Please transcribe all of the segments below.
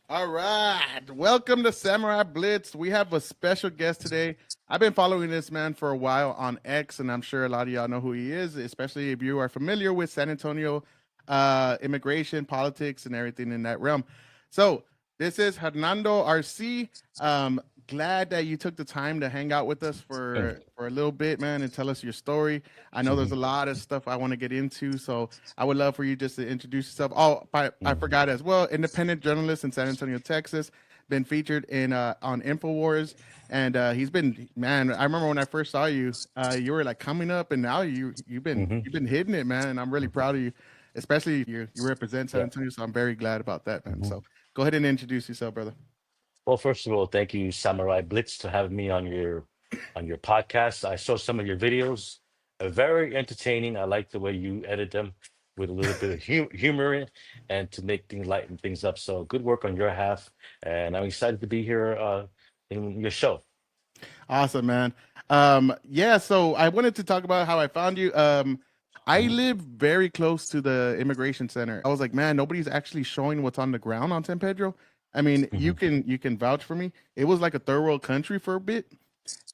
All right. Welcome to Samurai Blitz. We have a special guest today. I've been following this man for a while on X, and I'm sure a lot of y'all know who he is, especially if you are familiar with San Antonio immigration, politics, and everything in that realm. So, this is Hernando RC. Glad that you took the time to hang out with us for a little bit, man, and tell us your story. I know there's a lot of stuff I want to get into, so I would love for you just to introduce yourself. Oh, I forgot as well. Independent journalist in San Antonio, Texas. Been featured in on Infowars, and he's been man. I remember when I first saw you, you were like coming up, and now Hmm. you've been hitting it, man. And I'm really proud of you, especially you represent San Yeah. Antonio. So I'm very glad about that, man. Hmm. So go ahead and introduce yourself, brother. Well, first of all, thank you, Samurai Blitz, to have me on your podcast. I saw some of your videos, very entertaining. I like the way you edit them with a little bit of humor in, and to make things lighten things up. So good work on your half, and I'm excited to be here in your show. Awesome, man. Yeah, so I wanted to talk about how I found you. I Hmm. live very close to the immigration center. I was like, man, nobody's actually showing what's on the ground on San Pedro. I mean, Hmm. you can vouch for me. It was like a third world country for a bit.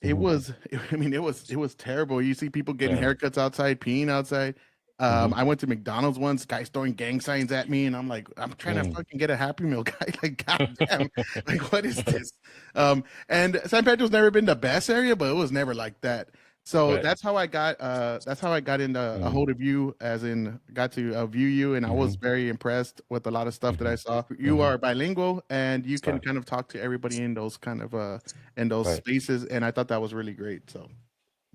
It Hmm. was, I mean, it was terrible. You see people getting Yeah. haircuts outside, peeing outside. Hmm. I went to McDonald's once, guys throwing gang signs at me, and I'm like, I'm trying to fucking get a Happy Meal, guy. Like, goddamn, like, what is this? And San Pedro's never been the best area, but it was never like that. So Right. that's how I got into a Mm-hmm. hold of you, as in got to view you, and I was Hmm. very impressed with a lot of stuff that I Hmm. saw. You Hmm. are bilingual, and you can Right. kind of talk to everybody in those kind of in those Right. spaces, and I thought that was really great. So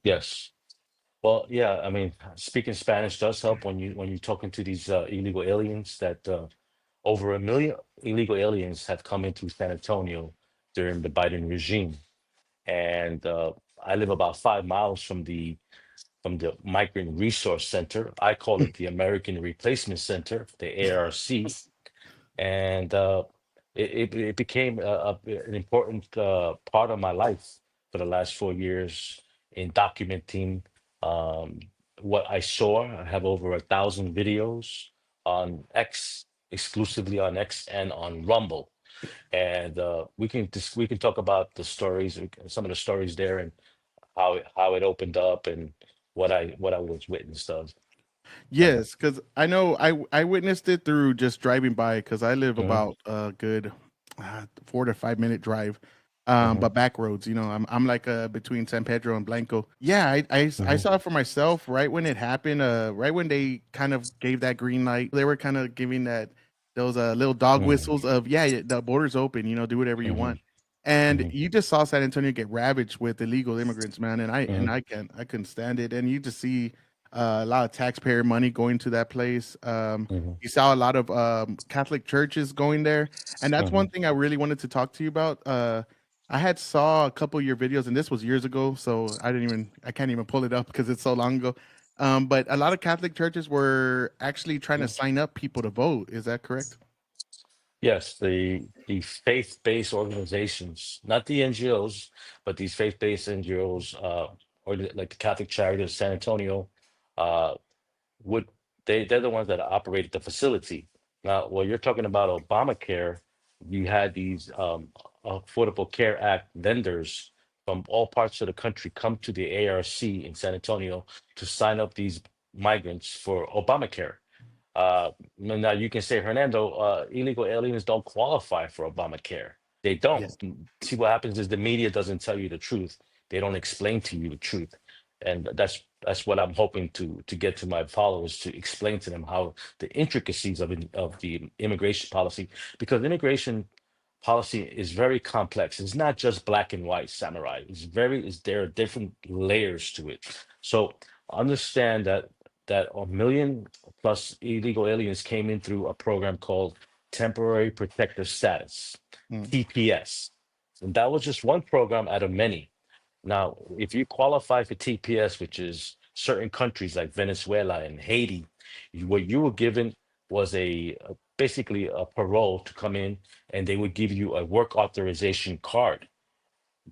Yes. Well, yeah, I mean, speaking Spanish does help when you're talking to these illegal aliens. That over 1 million illegal aliens have come into San Antonio during the Biden regime, and I live about 5 miles from the Migrant Resource Center. I call it the American Replacement Center, the ARC, and it became an important part of my life for the last 4 years in documenting um, what I saw. I have over 1,000 videos on X, exclusively on X and on Rumble, and we can talk about the stories, some of the stories there, and how it opened up and what I was witness of. Uh, yes, because I know I witnessed it through just driving by, because I live mhm, about a good 4 to 5 minute drive, mhm, but back roads. You know, I'm like between San Pedro and Blanco. Yeah, I mhm, saw it for myself right when it happened. Right when they kind of gave that green light, they were kind of giving that those little dog mhm, whistles of, yeah, the border's open. You know, do whatever you mhm, want. And mhm, you just saw San Antonio get ravaged with illegal immigrants, man. And mhm, I couldn't stand it. And you just see a lot of taxpayer money going to that place. mhm, You saw a lot of Catholic churches going there, and that's one mhm. thing I really wanted to talk to you about. I had saw a couple of your videos, and this was years ago, so I can't even pull it up because it's so long ago. But a lot of Catholic churches were actually trying to sign up people to vote. Is that correct? Yes, the faith-based organizations, not the NGOs, but these faith-based NGOs, like the Catholic Charity of San Antonio, uh, would they're the ones that operated the facility. Now, while you're talking about Obamacare, you had these Affordable Care Act vendors from all parts of the country come to the ARC in San Antonio to sign up these migrants for Obamacare. Now you can say, Hernando, illegal aliens don't qualify for Obamacare. They don't. Yes. See, what happens is the media doesn't tell you the truth. They don't explain to you the truth, and that's what I'm hoping to get to my followers, to explain to them how the intricacies of the immigration policy, because immigration policy is very complex. It's not just black and white, samurai. There are different layers to it. So understand that 1 million plus illegal aliens came in through a program called Temporary Protective Status, Mm. TPS. And that was just one program out of many. Now, if you qualify for TPS, which is certain countries like Venezuela and Haiti, what you were given was basically a parole to come in, and they would give you a work authorization card.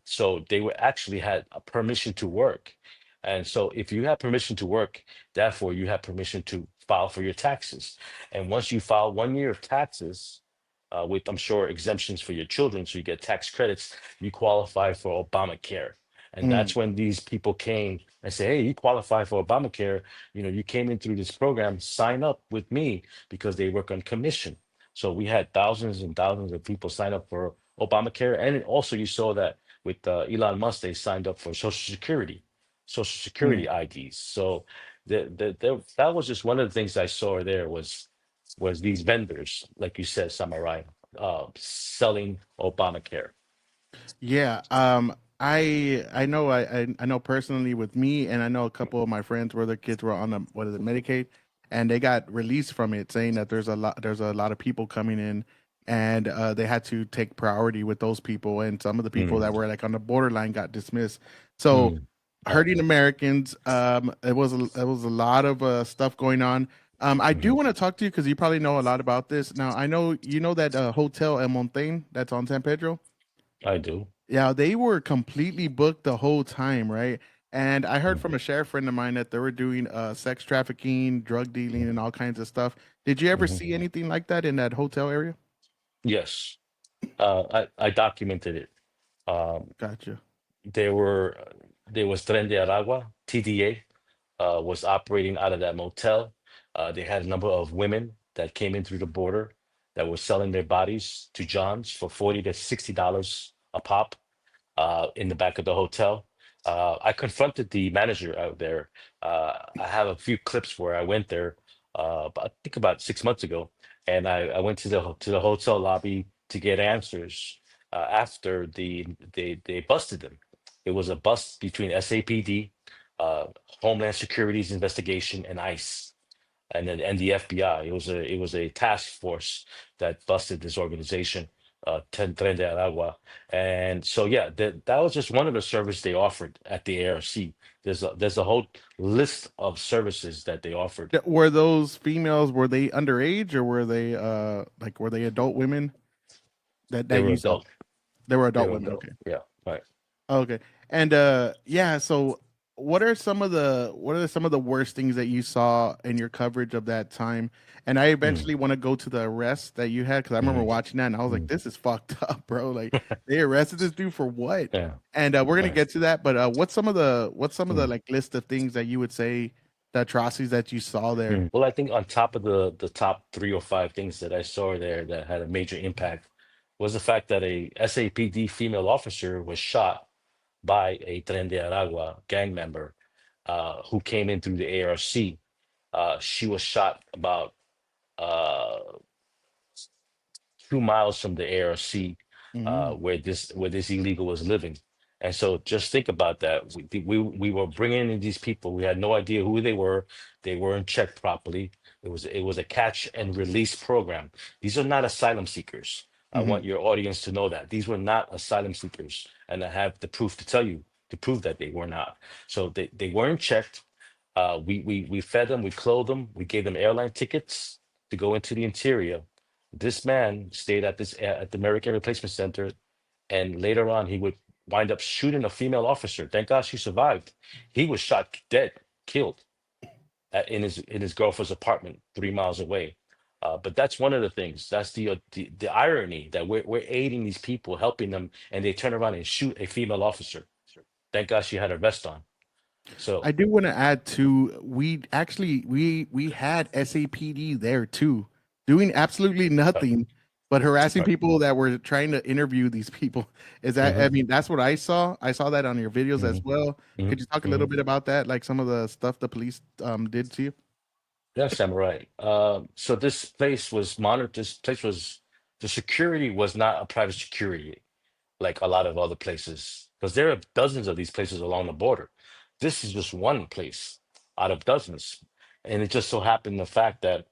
So they were actually had a permission to work. And so if you have permission to work, therefore you have permission to file for your taxes. And once you file 1 year of taxes, with, I'm sure, exemptions for your children, so you get tax credits. You qualify for Obamacare, and Mm, that's when these people came and say, "Hey, you qualify for Obamacare. You know, you came in through this program. Sign up with me," because they work on commission. So we had thousands and thousands of people sign up for Obamacare, and also you saw that with Elon Musk, they signed up for Social Security mm. IDs. So that was just one of the things I saw there was these vendors, like you said, Samurai, selling Obamacare. Yeah, I know I know personally with me, and I know a couple of my friends where their kids were on the what is it Medicaid, and they got released from it, saying that there's a lot of people coming in, and they had to take priority with those people, and some of the people Mm, that were like on the borderline got dismissed. So mm, right. hurting Americans, it was a lot of stuff going on. I do Mhm. want to talk to you because you probably know a lot about this. Now I know you know that hotel El Montaigne that's on San Pedro. I do. Yeah, they were completely booked the whole time, right? And I heard Mm, from a sheriff friend of mine that they were doing sex trafficking, drug dealing, and all kinds of stuff. Did you ever mhm. see anything like that in that hotel area? Yes, I documented it. Um, Gotcha. there were there was Tren de Aragua, TDA, was operating out of that motel. They had a number of women that came in through the border that were selling their bodies to Johns for $40 to $60 a pop, in the back of the hotel. I confronted the manager out there. I have a few clips where I went there, I think about 6 months ago, and I went to the hotel lobby to get answers after they busted them. It was a bust between SAPD, uh, Homeland Security's investigation, and ICE, and the FBI. It was a task force that busted this organization, Tren de Aragua. And so yeah, that was just one of the services they offered at the ARC. There's a whole list of services that they offered. Were those females, were they underage or were they like were they adult women They that were you saw? adult. They were They adult were women. adult. Okay. Yeah, right. Okay. And yeah, so what are some of the worst things that you saw in your coverage of that time? And I Mm, eventually want to go to the arrest that you had because I remember mhm, watching that and I was like, mm. this is fucked up, bro. Like they arrested this dude for what? Yeah, And we're gonna right. get to that, but what's some of the Mm, like list of things that you would say the atrocities that you saw there? mm. Well, I think on top of the top 3 or 5 things that I saw there that had a major impact was the fact that a SAPD female officer was shot by a Tren de Aragua gang member, who came in through the ARC. She was shot about uh, 2 miles from the ARC, Mm-hmm. where this illegal was living. And so just think about that. We were bringing in these people. We had no idea who they were. They weren't checked properly. It was a catch and release program. These are not asylum seekers. I Mm-hmm. want your audience to know that these were not asylum seekers, and I have the proof to tell you to prove that they were not. So they weren't checked. We fed them, we clothed them, we gave them airline tickets to go into the interior. This man stayed at the American Replacement Center, and later on he would wind up shooting a female officer. Thank God she survived. He was shot dead, killed in his girlfriend's apartment 3 miles away. But that's one of the things. That's the irony that we're aiding these people, helping them, and they turn around and shoot a female officer. Thank God she had her vest on. I So, do want to add too. We had SAPD there too, doing absolutely uh, nothing but harassing right. people that were trying to interview these people. Is that I Hmm. mean that's what I saw. I saw that on your videos as Hmm. well. Hmm. Could you talk a Hmm. little bit about that, like some of the stuff the police did to you? Yeah, Samurai. So this place was monitored. This place was the security was not a private security like a lot of other places, because there are dozens of these places along the border. This is just one place out of dozens, and it just so happened the fact that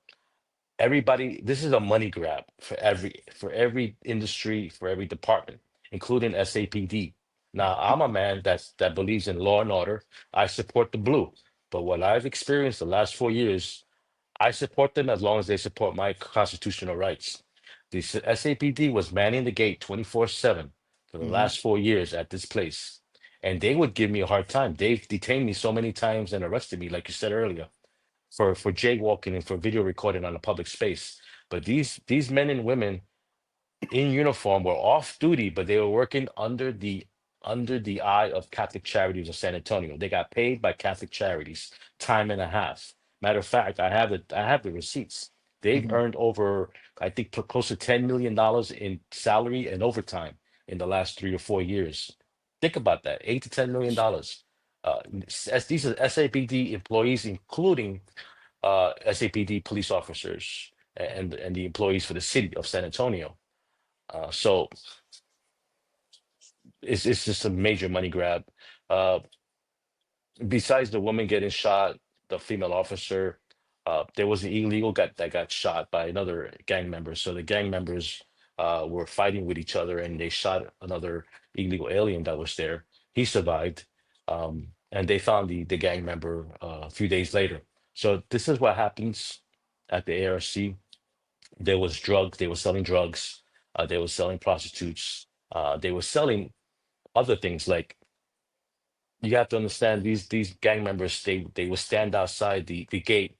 everybody, this is a money grab for every industry, for every department, including SAPD. Now, I'm a man that believes in law and order. I support the blue, but what I've experienced the last 4 years, I support them as long as they support my constitutional rights. The SAPD was manning the gate 24/7 for the Hmm. last 4 years at this place. And they would give me a hard time. They've detained me so many times and arrested me, like you said earlier, for jaywalking and for video recording on a public space. But these men and women, in uniform were off duty, but they were working under the eye of Catholic Charities of San Antonio. They got paid by Catholic Charities time and a half. Matter of fact, I have the receipts. They've Mhm. earned over, I think, close to $10 million in salary and overtime in the last 3 or 4 years. Think about that, $8 to $10 million. As these are SAPD employees, including SAPD police officers and the employees for the city of San Antonio. So it's just a major money grab. Uh, Besides the woman getting shot, the female officer, there was an illegal that got shot by another gang member. So the gang members were fighting with each other, and they shot another illegal alien that was there. He survived, and they found the gang member a few days later. So this is what happens at the ARC. There was drugs. They were selling drugs. They were selling prostitutes. They were selling other things like, you have to understand, these gang members, they would stand outside the gate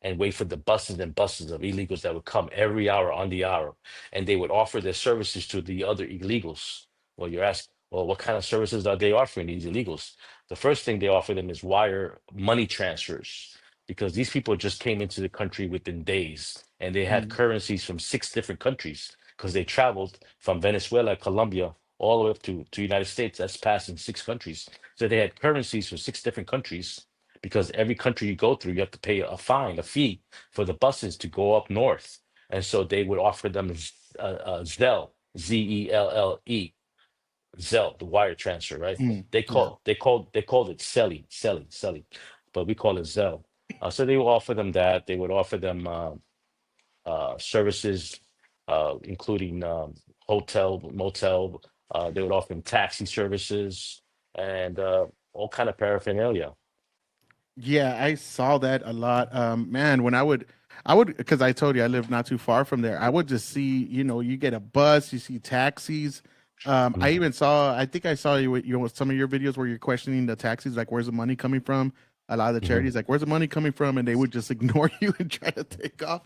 and wait for the buses and buses of illegals that would come every hour on the hour, and they would offer their services to the other illegals. Well, you're asked, well, what kind of services are they offering these illegals? The first thing they offer them is wire money transfers, because these people just came into the country within days, and they had Mm. currencies from 6 different countries because they traveled from Venezuela, Colombia, all the way up to United States. That's passing 6 countries. So they had currencies from 6 different countries, because every country you go through, you have to pay a fine, a fee for the buses to go up north. And so they would offer them Zelle, Zelle, Zelle, the wire transfer, right? Mm. They Yeah. called it Selly, but we call it Zelle. So they would offer them that. They would offer them services, including hotel, motel. They would offer them taxi services and all kind of paraphernalia. Yeah, I saw that a lot. Man, when I would, because I told you I live not too far from there. I would just see, you get a bus, you see taxis. I Mhm, even saw, I think I saw you with some of your videos where you're questioning the taxis, like where's the money coming from? A lot of the mhm. charities, like where's the money coming from, and they would just ignore you and try to take off.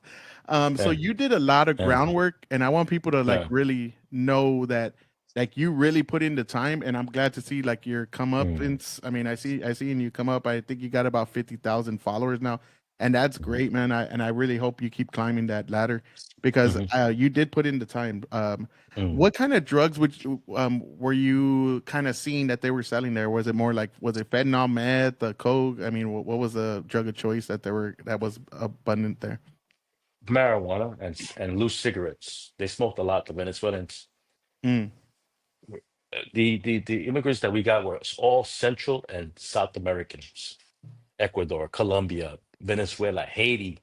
So Yeah, you did a lot of yeah, groundwork, and I want people to like yeah. really know that like you really put in the time, and I'm glad to see like your come up Mm, in I mean, I see and you come up. I think you got about 50,000 followers now, and that's mhm, great, man. I really hope you keep climbing that ladder because mhm, you did put in the time. mm. What kind of drugs were you kind of seeing that they were selling there? Was it more like, was it fentanyl, meth, coke? I mean, what was the drug of choice that was abundant there? Marijuana and loose cigarettes. They smoked a lot, the Venezuelans. Mm, The immigrants that we got were all Central and South Americans. Ecuador, Colombia, Venezuela, Haiti.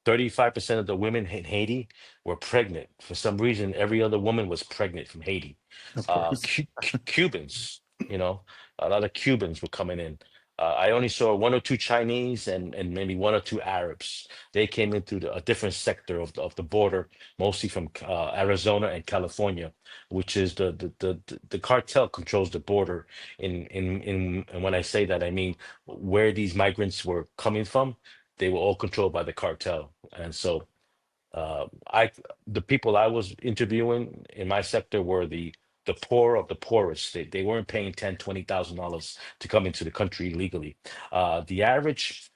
35% of the women in Haiti were pregnant. For some reason, every other woman was pregnant from Haiti. of course. Cubans, you know, a lot of Cubans were coming in. I only saw one or two Chinese and maybe one or two Arabs. They came in through a different sector of the border, mostly from Arizona and California, which is the cartel controls the border. And when I say that, I mean where these migrants were coming from, they were all controlled by the cartel. And so I the people I was interviewing in my sector were the poor of the poorest. They weren't paying 10, $20,000 to come into the country illegally. The average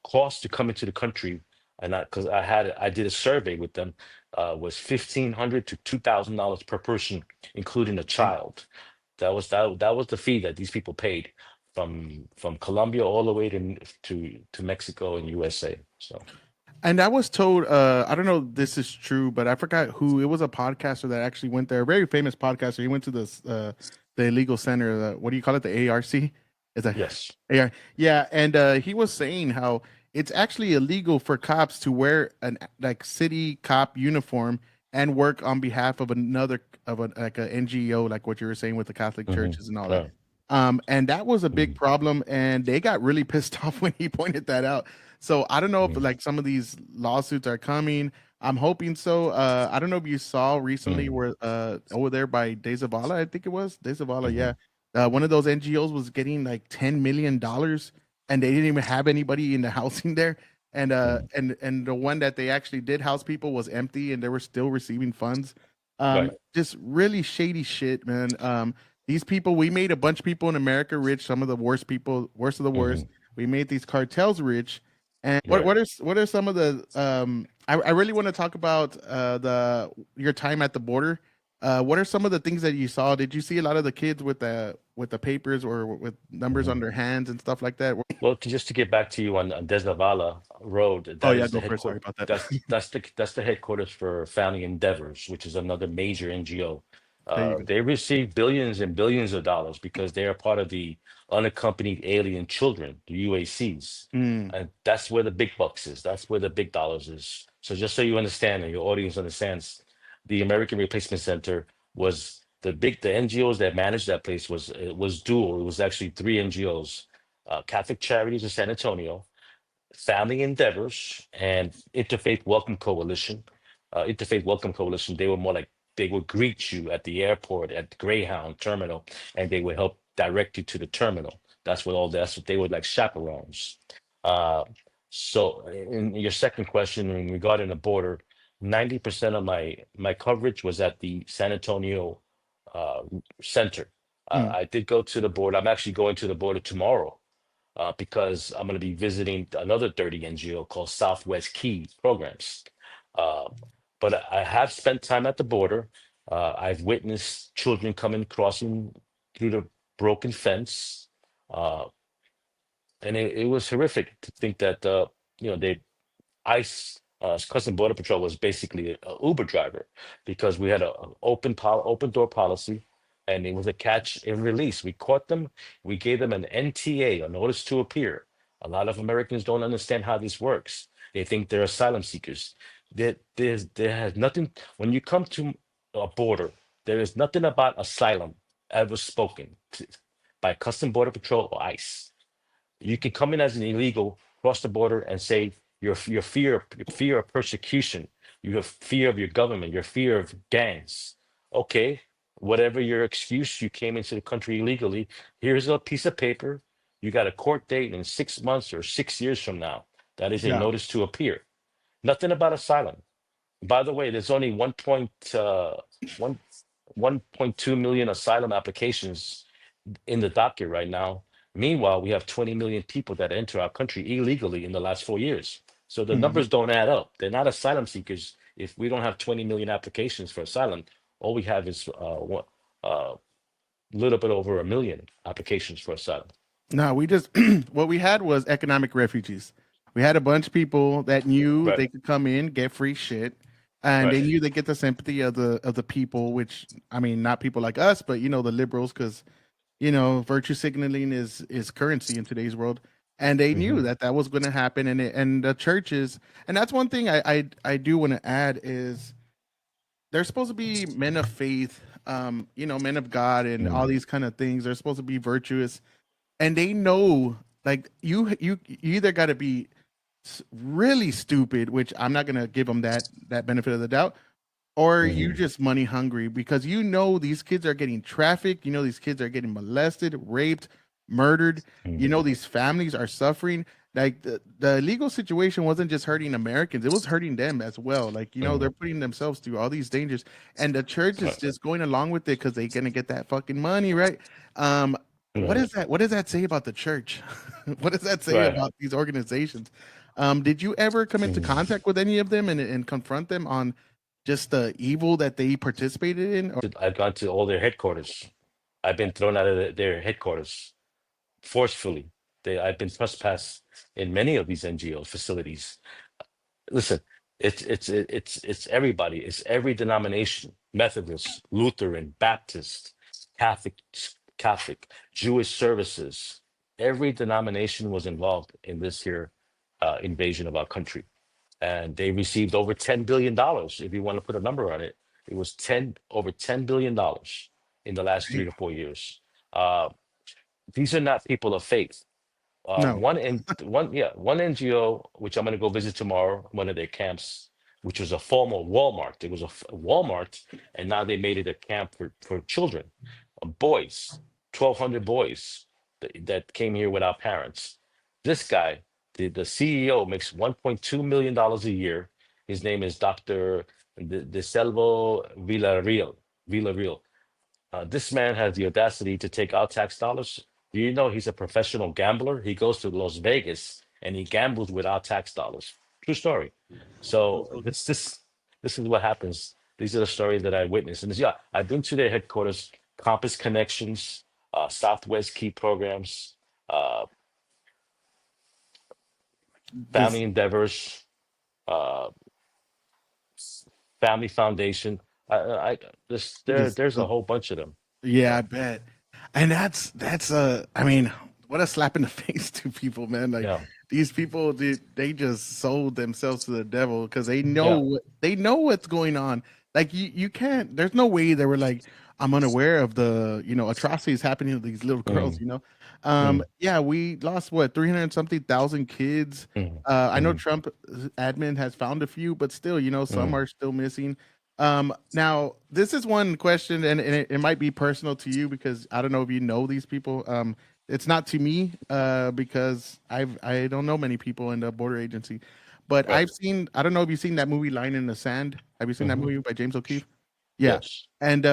cost to come into the country, and because I did a survey with them, was $1,500 to $2,000 per person, including a child. That was the fee that these people paid from Colombia all the way to Mexico and USA. So And I was told, I don't know if this is true, but I forgot who it was. A podcaster that actually went there, a very famous podcaster. He went to the illegal center. What do you call it? The ARC? Is that yes. AR? Yeah, and he was saying how it's actually illegal for cops to wear an like city cop uniform and work on behalf of another of a like a NGO, like what you were saying with the Catholic Hmm. churches and all that. Right. And that was a big Mm, problem, and they got really pissed off when he pointed that out. So I don't know if mm, like some of these lawsuits are coming. I'm hoping so. I don't know if you saw recently mm, where over there by Days of Allah, I think it was Days of Allah, mhm, yeah. One of those NGOs was getting like $10 million, and they didn't even have anybody in the housing there. And mm, and the one that they actually did house people was empty, and they were still receiving funds. Right. Just really shady shit, man. These people, we made a bunch of people in America rich. Some of the worst people, worst of the worst. Hmm. We made these cartels rich. And Right. what are some of the I really want to talk about the your time at the border. What are some of the things that you saw? Did you see a lot of the kids with the papers or with numbers on Hmm. their hands and stuff like that? Well, just to get back to you on Desnavala Road, Oh that yeah, is the go first. Sorry headquarters. about that. That's the headquarters for Founding Endeavors, which is another major NGO. There you go. They receive billions and billions of dollars because they are part of the unaccompanied alien children, the UACs, Mm, and that's where the big bucks is. That's where the big dollars is. So just so you understand and your audience understands, the American Replacement Center was the NGOs that managed that place was it was dual. It was actually three NGOs: Catholic Charities of San Antonio, Family Endeavors, and Interfaith Welcome Coalition. Interfaith Welcome Coalition, they were more like they would greet you at the airport, at the Greyhound terminal, and they would help direct you to the terminal. That's what they were like chaperones. Uh, so, in your second question regarding the border, 90% of my coverage was at the San Antonio uh, center. mm, I did go to the border. I'm actually going to the border tomorrow because I'm going to be visiting another 30 NGO called Southwest Key Programs. Uh, but I have spent time at the border. I've witnessed children coming crossing through the broken fence, uh, and it was horrific to think that they ICE, Customs Border Patrol, was basically a Uber driver because we had a open door policy, and it was a catch and release. We caught them, we gave them an NTA, a notice to appear. A lot of Americans don't understand how this works. They think they're asylum seekers. There has nothing when you come to a border. There is nothing about asylum ever spoken by Customs Border Patrol or ICE. You can come in as an illegal, cross the border, and say your fear of persecution, you have fear of your government, your fear of gangs. Okay, whatever your excuse, you came into the country illegally. Here's a piece of paper. You got a court date in 6 months or 6 years from now. That is a yeah. notice to appear. Nothing about asylum. By the way, there's only 1 1.2 million asylum applications in the docket right now. Meanwhile, we have 20 million people that enter our country illegally in the last 4 years. So the Mhm. numbers don't add up. They're not asylum seekers. If we don't have 20 million applications for asylum, all we have is little bit over a million applications for asylum. No, we just what we had was economic refugees. We had a bunch of people that knew Right, they could come in, get free shit, and right. they knew they get the sympathy of the people. Which I mean, not people like us, but you know the liberals, because you know virtue signaling is currency in today's world, and they knew Hmm. that that was going to happen. And the churches, and that's one thing I do want to add is they're supposed to be men of faith, you know, men of God, and all Hmm. these kind of things. They're supposed to be virtuous, and they know like you either got to be really stupid, which I'm not gonna give them that benefit of the doubt, or you Hmm. just money hungry because you know these kids are getting trafficked, you know these kids are getting molested, raped, murdered, you know Hmm. these families are suffering. Like the legal situation wasn't just hurting Americans, it was hurting them as well. Like, you know, they're Hmm. putting themselves through all these dangers, and the church is Right, just going along with it because they're gonna get that fucking money, right? um right, what does that say about the church? What does that say right. about these organizations? Did you ever come into Mhm. contact with any of them and confront them on just the evil that they participated in? Or I've gone to all their headquarters. I've been thrown out of their headquarters forcefully. I've been trespassed in many of these NGO facilities. Listen, it's everybody. It's every denomination: Methodist, Lutheran, Baptist, Catholic, Catholic, Jewish services. Every denomination was involved in this here invasion of our country, and they received over $10 billion. If you want to put a number on it, it was over $10 billion in the last 3 to 4 years. Uh, these are not people of faith. no. One NGO, which I'm going to go visit tomorrow, one of their camps, which was a former Walmart. It was a Walmart, and now they made it a camp for children, boys, 1,200 boys that came here without parents. This guy, the CEO, makes $1.2 million a year. His name is Dr. De Selvo Villarreal. This man has the audacity to take our tax dollars. Do you know he's a professional gambler? He goes to Las Vegas and he gambles with our tax dollars. True story. So this is what happens. These are the stories that I witnessed. And yeah, I've been to their headquarters, Compass Connections, Southwest Key Programs, uh, This Family Endeavors, uh, Family Foundation. this there's a whole bunch of them. Yeah, I So bet. And that's I mean, what a slap in the face to people, man. Like yeah, these people they just sold themselves to the devil because yeah. they know what's going on. Like you can't there's no way they were like, I'm unaware of the, atrocities happening to these little girls, Mm, you know. mm, Yeah, we lost what, 300 something thousand kids. mm, I know mm, Trump admin has found a few, but still, some mm. are still missing. Now this is one question, and it might be personal to you because I don't know if you know these people. It's not to me, because I don't know many people in the border agency, but Right. I don't know if you've seen that movie Line in the Sand. Have you seen that Hmm. movie by James O'Keefe? Yeah. Yes. And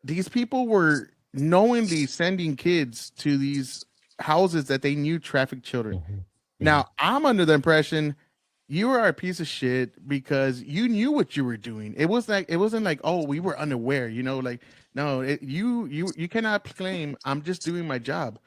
these people were knowingly sending kids to these houses that they knew trafficked children. Hmm. Hmm. Now, I'm under the impression you are a piece of shit because you knew what you were doing. It wasn't like, oh, we were unaware, like no, you cannot claim I'm just doing my job.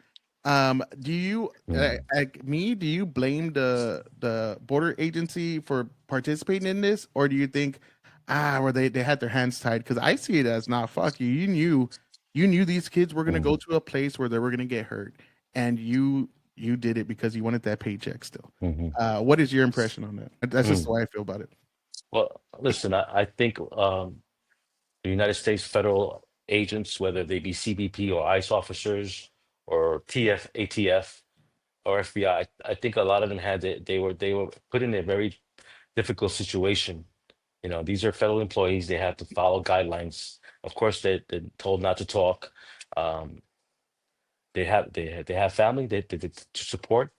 Do you Mm, like me? Do you blame the border agency for participating in this, or do you think where they had their hands tied? Because I see it as not fuck you. You knew these kids were gonna go mhm, to a place where they were gonna get hurt, and you did it because you wanted that paycheck still. mhm, What is your impression on that? That's just mm. the way I feel about it. Well, listen, I think the United States federal agents, whether they be CBP or ICE officers or TF, ATF or FBI, I think a lot of them they were put in a very difficult situation. These are federal employees. They have to follow guidelines. Of course, they're told not to talk. Um, they have family to support.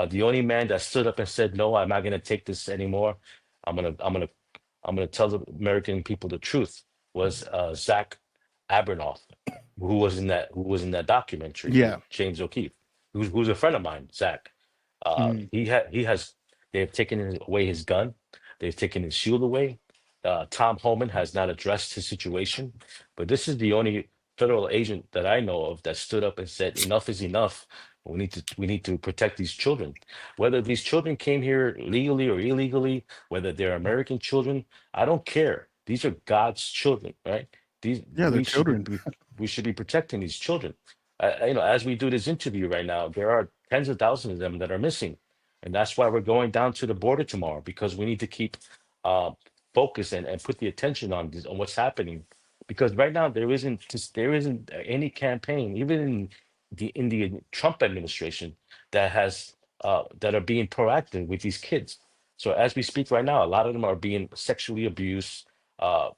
The only man that stood up and said, "No, I'm not going to take this anymore. I'm gonna I'm gonna I'm gonna tell the American people the truth," was Zach Abernoff, who was in that documentary with Yeah. James O'Keefe, who's a friend of mine, Zach. Mm, He has they've taken away his gun, they've taken his shield away. Tom Homan has not addressed his situation, but this is the only federal agent that I know of that stood up and said, "Enough is enough. We need to protect these children. Whether these children came here legally or illegally, whether they're American children, I don't care. These are God's children, right? These yeah, they're we should be children. we should be protecting these children. As we do this interview right now, there are tens of thousands of them that are missing, and that's why we're going down to the border tomorrow because we need to keep uh, focus and put the attention on this, on what's happening, because right now there isn't any campaign, even in the Trump administration, that are being proactive with these kids. So as we speak right now, a lot of them are being sexually abused, uh,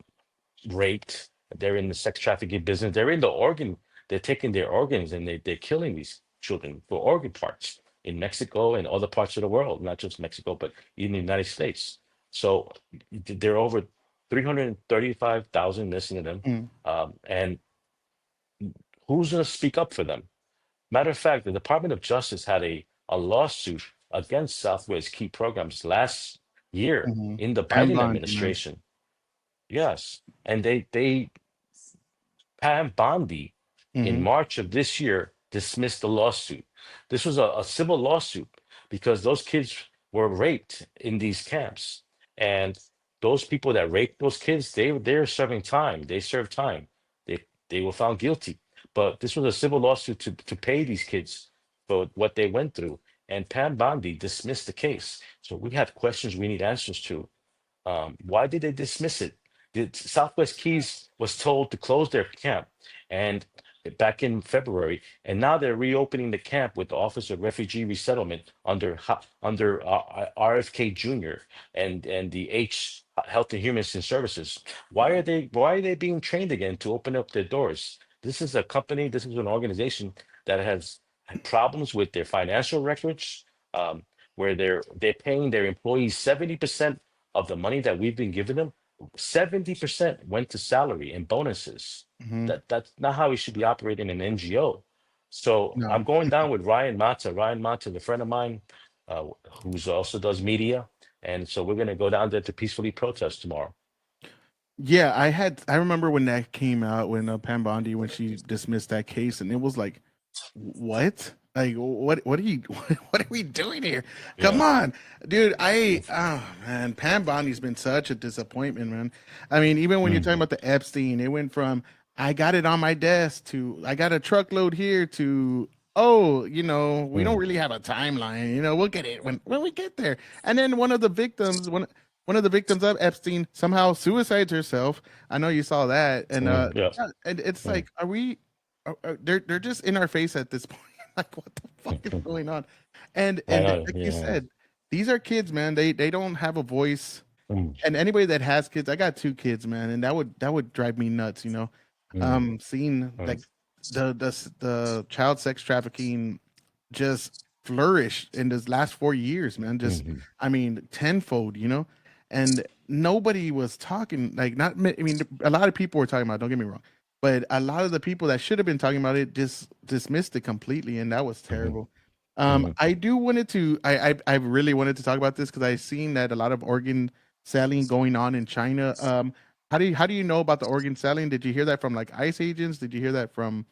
raped. They're in the sex trafficking business. They're in the organ. They're taking their organs and they're killing these children for organ parts in Mexico and other parts of the world, not just Mexico, but in the United States. So there are over 335,000 missing of them. Mm, And who's going to speak up for them? Matter of fact, the Department of Justice had a lawsuit against Southwest Key Programs last year mhm. in the Pam Biden Bondi, man. administration. Yes. And they Pam Bondi in Mhm, March of this year dismissed the lawsuit. This was a civil lawsuit because those kids were raped in these camps. And those people that raped those kids, they're serving time. They served time. They were found guilty. But this was a civil lawsuit to pay these kids for what they went through. And Pam Bondi dismissed the case. So we have questions we need answers to. Why did they dismiss it? The Southwest Keys was told to close their camp, and back in February, and now they're reopening the camp with the Office of Refugee Resettlement under RFK Jr. and the Health and Human Services. Why are they being trained again to open up their doors? This is a company. This is an organization that has had problems with their financial records. Where they're paying their employees 70% of the money that we've been giving them. 70% went to salary and bonuses. Hmm. That's not how we should be operating an NGO. So I'm No. going down with Ryan Mata. Ryan Mata is a friend of mine, who's also does media, and so we're gonna go down there to peacefully protest tomorrow. Yeah, I remember when that came out when Pam Bondi when she dismissed that case, and it was like, what? Like, what are you what are we doing here? Come Yeah. on, dude. Oh man, Pam Bondi's been such a disappointment, man. I mean, even when you're talking Mhm. about the Epstein, it went from I got it on my desk to I got a truckload here to, oh, we don't Mhm. really have a timeline. We'll get it when we get there. And then one of the victims of Epstein somehow suicides herself. I know you saw that, and Yeah. yeah, and it's Mhm. like, are we? They're just in our face at this point. Like, what the fuck is going on? And I and know. like you Yeah. said, these are kids, man. They don't have a voice. Mm. And anybody that has kids, I got two kids, man, and that would drive me nuts. Mm. Seeing Mm. like the child sex trafficking just flourished in this last 4 years, man. Just, Mhm. I mean, tenfold, and nobody was talking. Like, not, I mean, a lot of people were talking about. Don't get me wrong, but a lot of the people that should have been talking about it just dismissed it completely, and that was Mhm. terrible. Mhm. I do wanted to. I really wanted to talk about this because I seen that a lot of organ selling going on in China. How do you know about the organ selling? Did you hear that from like ICE agents? Did you hear that from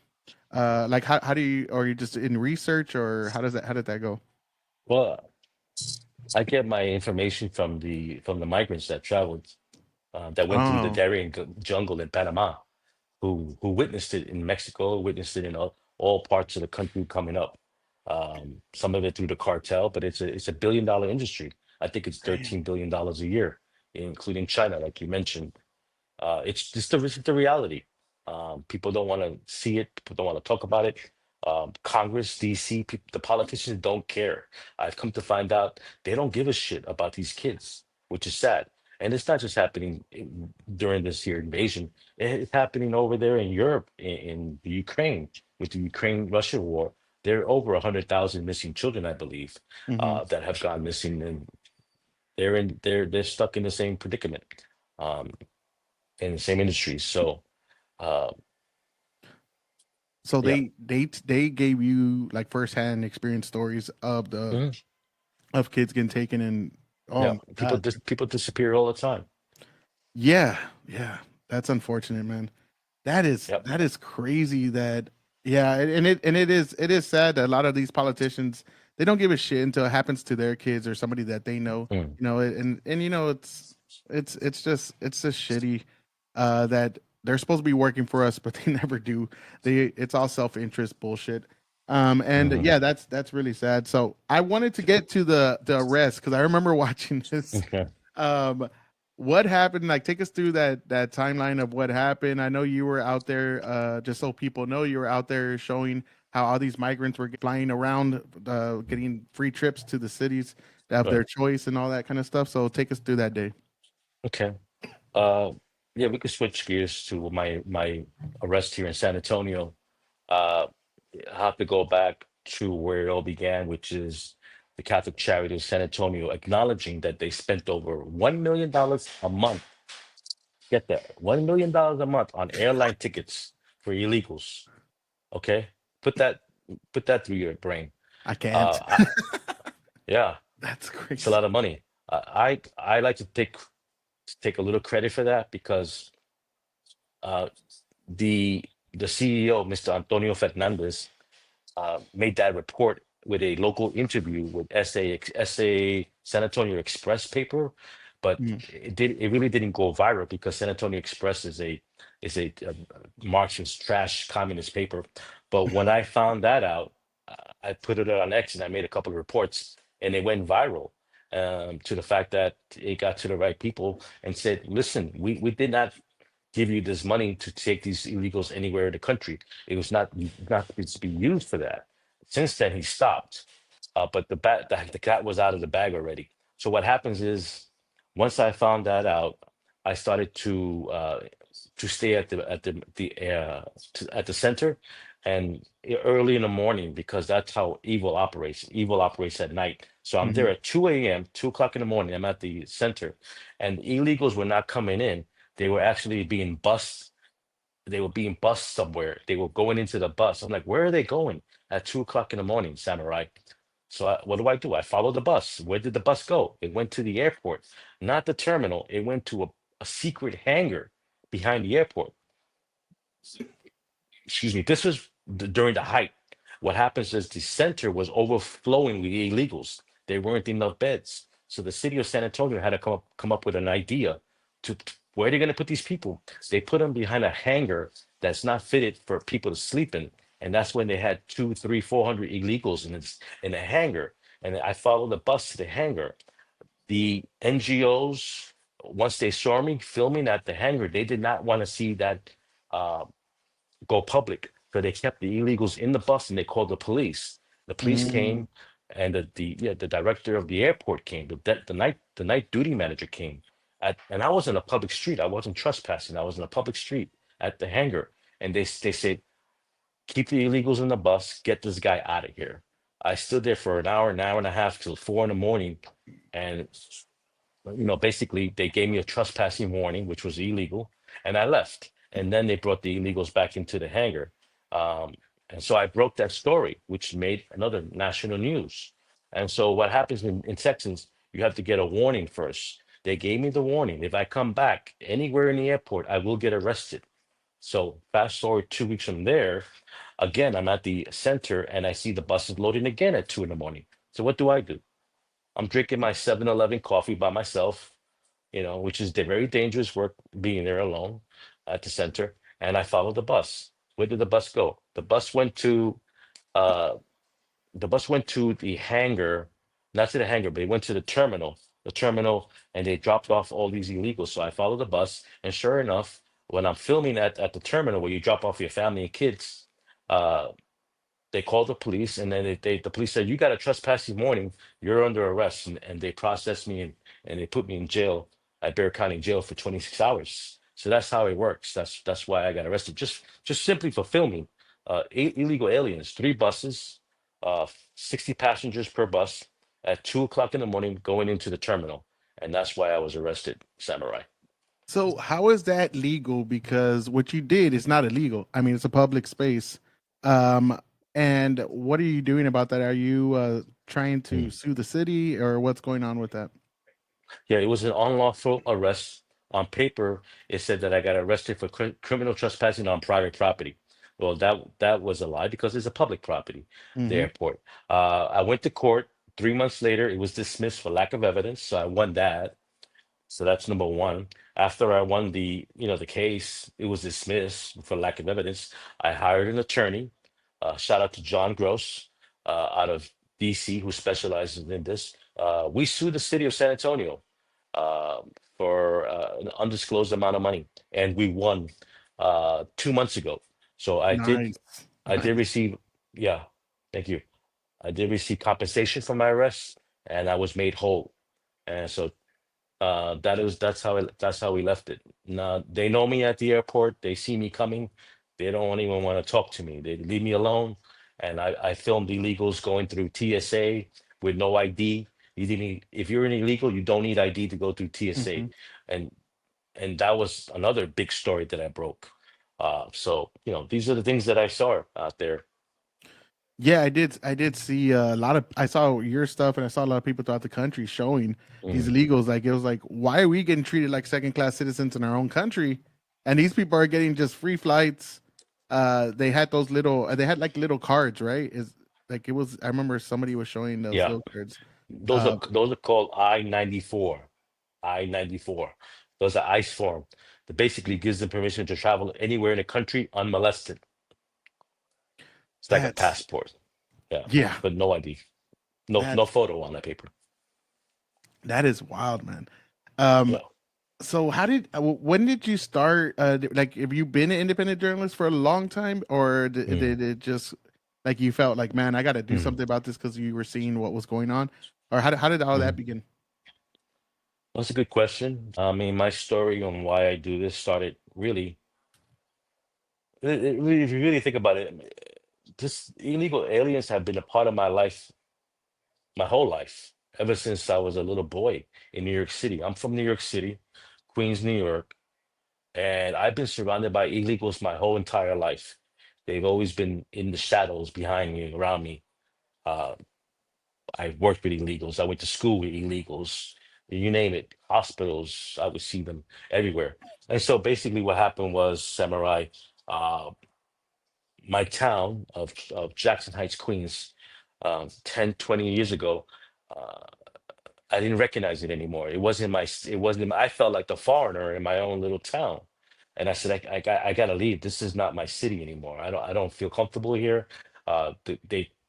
like how do you, or you just in research, or how did that go? Well, I get my information from the migrants that traveled, that went through the Oh, Darien jungle in Panama, who witnessed it in Mexico, witnessed it in all parts of the country coming up. Some of it through the cartel, but it's a billion-dollar industry. I think it's damn. $13 billion a year, including China, like you mentioned. It's the reality. People don't want to see it. People don't want to talk about it. Congress, DC, the politicians don't care. I've come to find out they don't give a shit about these kids, which is sad. And it's not just happening during this here invasion. It's happening over there in Europe, in the Ukraine, with the Ukraine-Russia war. There are over 100,000 missing children, I believe, Hmm. that have gone missing, and they're stuck in the same predicament, um, in the same industry. So, uh, So yeah. they gave you like firsthand experience stories of the Mhm. of kids getting taken, and oh Yeah, my god, people disappear all the time. yeah, yeah, that's unfortunate, man. That is Yep. that is crazy. That, yeah, and it is sad that a lot of these politicians, they don't give a shit until it happens to their kids or somebody that they know. Mm. And it's just shitty that they're supposed to be working for us, but they never do. It's all self interest bullshit. And Hmm. yeah, that's really sad. So I wanted to get to the arrest because I remember watching this. Okay. Um, what happened? Like, take us through that timeline of what happened. I know you were out there, just so people know, you were out there showing how all these migrants were flying around, getting free trips to the cities of their Right. choice and all that kind of stuff. So take us through that day. Okay. Uh, yeah, we could switch gears to my arrest here in San Antonio. Uh, I have to go back to where it all began, which is the Catholic Charity of San Antonio, acknowledging that they spent over $1 million a month. Get that, $1 million a month on airline tickets for illegals. Okay, put that put that through your brain. I can't. I, yeah, That's it's a crazy. lot of money. I like to take a little credit for that because, uh, the the CEO, Mr. Antonio Fernandez, made that report with a local interview with SA San Antonio Express paper, but Mm, it really didn't go viral because San Antonio Express is a Marxist trash communist paper. But when I found that out, I put it on X and I made a couple of reports, and it went viral, to the fact that it got to the right people and said, "Listen, we did not give you this money to take these illegals anywhere in the country. It was not to be used for that." Since then, he stopped, but the cat was out of the bag already. So what happens is, once I found that out, I started to stay at the center, and early in the morning, because that's how evil operates. Evil operates at night. So I'm Hmm. there at 2 a.m., 2 o'clock in the morning. I'm at the center, and illegals were not coming in. They were actually being bussed. They were being bussed somewhere. They were going into the bus. I'm like, where are they going at 2 o'clock in the morning, Samurai? So what do? I follow the bus. Where did the bus go? It went to the airport, not the terminal. It went to a secret hangar behind the airport. Excuse me, this was during the height. What happens is the center was overflowing with illegals. There weren't enough beds. So the city of San Antonio had to come up with an idea to where they're going to put these people. They put them behind a hangar that's not fitted for people to sleep in. And that's when they had two, three, 400 illegals in a hangar. And I followed the bus to the hangar. The NGOs, once they saw me filming at the hangar, they did not want to see that uh, go public. So they kept the illegals in the bus and they called the police. The police Mm. came, and the director of the airport came. The night duty manager came. And I was in a public street. I wasn't trespassing. I was in a public street at the hangar. And they said, keep the illegals in the bus, get this guy out of here. I stood there for an hour and a half till 4 in the morning. And basically they gave me a trespassing warning, which was illegal, and I left. And then they brought the illegals back into the hangar. Um, and so I broke that story, which made another national news. And so what happens in Texas, you have to get a warning first. They gave me the warning. If I come back anywhere in the airport, I will get arrested. So fast forward 2 weeks from there, again, I'm at the center and I see the buses loading again at 2 in the morning. So what do? I'm drinking my 7-Eleven coffee by myself, which is very dangerous work being there alone at the center. And I followed the bus. Where did the bus go? Uh the bus went to the hangar, not to the hangar, but it went to the terminal, and they dropped off all these illegals. So I followed the bus, and sure enough, when I'm filming at the terminal where you drop off your family and kids, uh, they called the police, and then the police said, you got a trespassing warning, you're under arrest. And they processed me, and they put me in jail at Bear County jail for 26 hours. So that's how it works. That's why I got arrested, just simply for filming illegal aliens. 3 buses, 60 passengers per bus at 2 o'clock in the morning going into the terminal. And that's why I was arrested, Samurai. So how is that legal? Because what you did is not illegal. I mean, it's a public space. Um, and what are you doing about that? Are you trying to Hmm. sue the city, or what's going on with that? Yeah, it was an unlawful arrest. On paper, it said that I got arrested for criminal trespassing on private property. Well, that was a lie because it's a public property, the Hmm. airport. I went to court. 3 months later, it was dismissed for lack of evidence, so I won that. So that's number one. After I won the case, it was dismissed for lack of evidence. I hired an attorney. Shout out to John Gross out of DC, who specializes in this. We sued the city of San Antonio uh, for an undisclosed amount of money, and we won 2 months ago. So Nice. I did Nice. receive, yeah, thank you. I did receive compensation for my arrest, and I was made whole. And so that's how we left it. Now they know me at the airport. They see me coming. They don't even want to talk to me. They leave me alone. And I filmed illegals going through TSA with no ID. If you're an illegal, you don't need ID to go through TSA. Mhm. And and that was another big story that I broke. So these are the things that I saw out there. Yeah, I did. I did see a lot of. I saw your stuff, and I saw a lot of people throughout the country showing these Mm, illegals. Like it was like, why are we getting treated like second class citizens in our own country, and these people are getting just free flights? They had those little. They had like little cards, right? Is like it was. I remember somebody was showing those yeah, little cards. those are Uh, those are called I-94. I-94. Those are ICE form that basically gives them permission to travel anywhere in the country unmolested. It's like a that's passport. Yeah, yeah. but no ID, no That's photo on that paper. that is wild, man. Um, Yeah. So how did when did you start like have you been an independent journalist for a long time, or Mm, did it just like you felt like, man, I got to do mm, something about this because you were seeing what was going on, or how did all that mm. begin? That's a good question. I mean, my story on why I do this started really, if you really think about it, this illegal aliens have been a part of my life my whole life, ever since I was a little boy in New York City. I'm from New York City, Queens, New York, and I've been surrounded by illegals my whole entire life. They've always been in the shadows behind me, around me. Uh, I worked with illegals. I went to school with illegals. You name it, hospitals. I would see them everywhere. And so basically, what happened was, Samurai, uh, my town of Jackson Heights, Queens, 10, 20 years ago. uh, I didn't recognize it anymore. It wasn't I felt like the foreigner in my own little town. And I said, I gotta leave. This is not my city anymore. I don't feel comfortable here.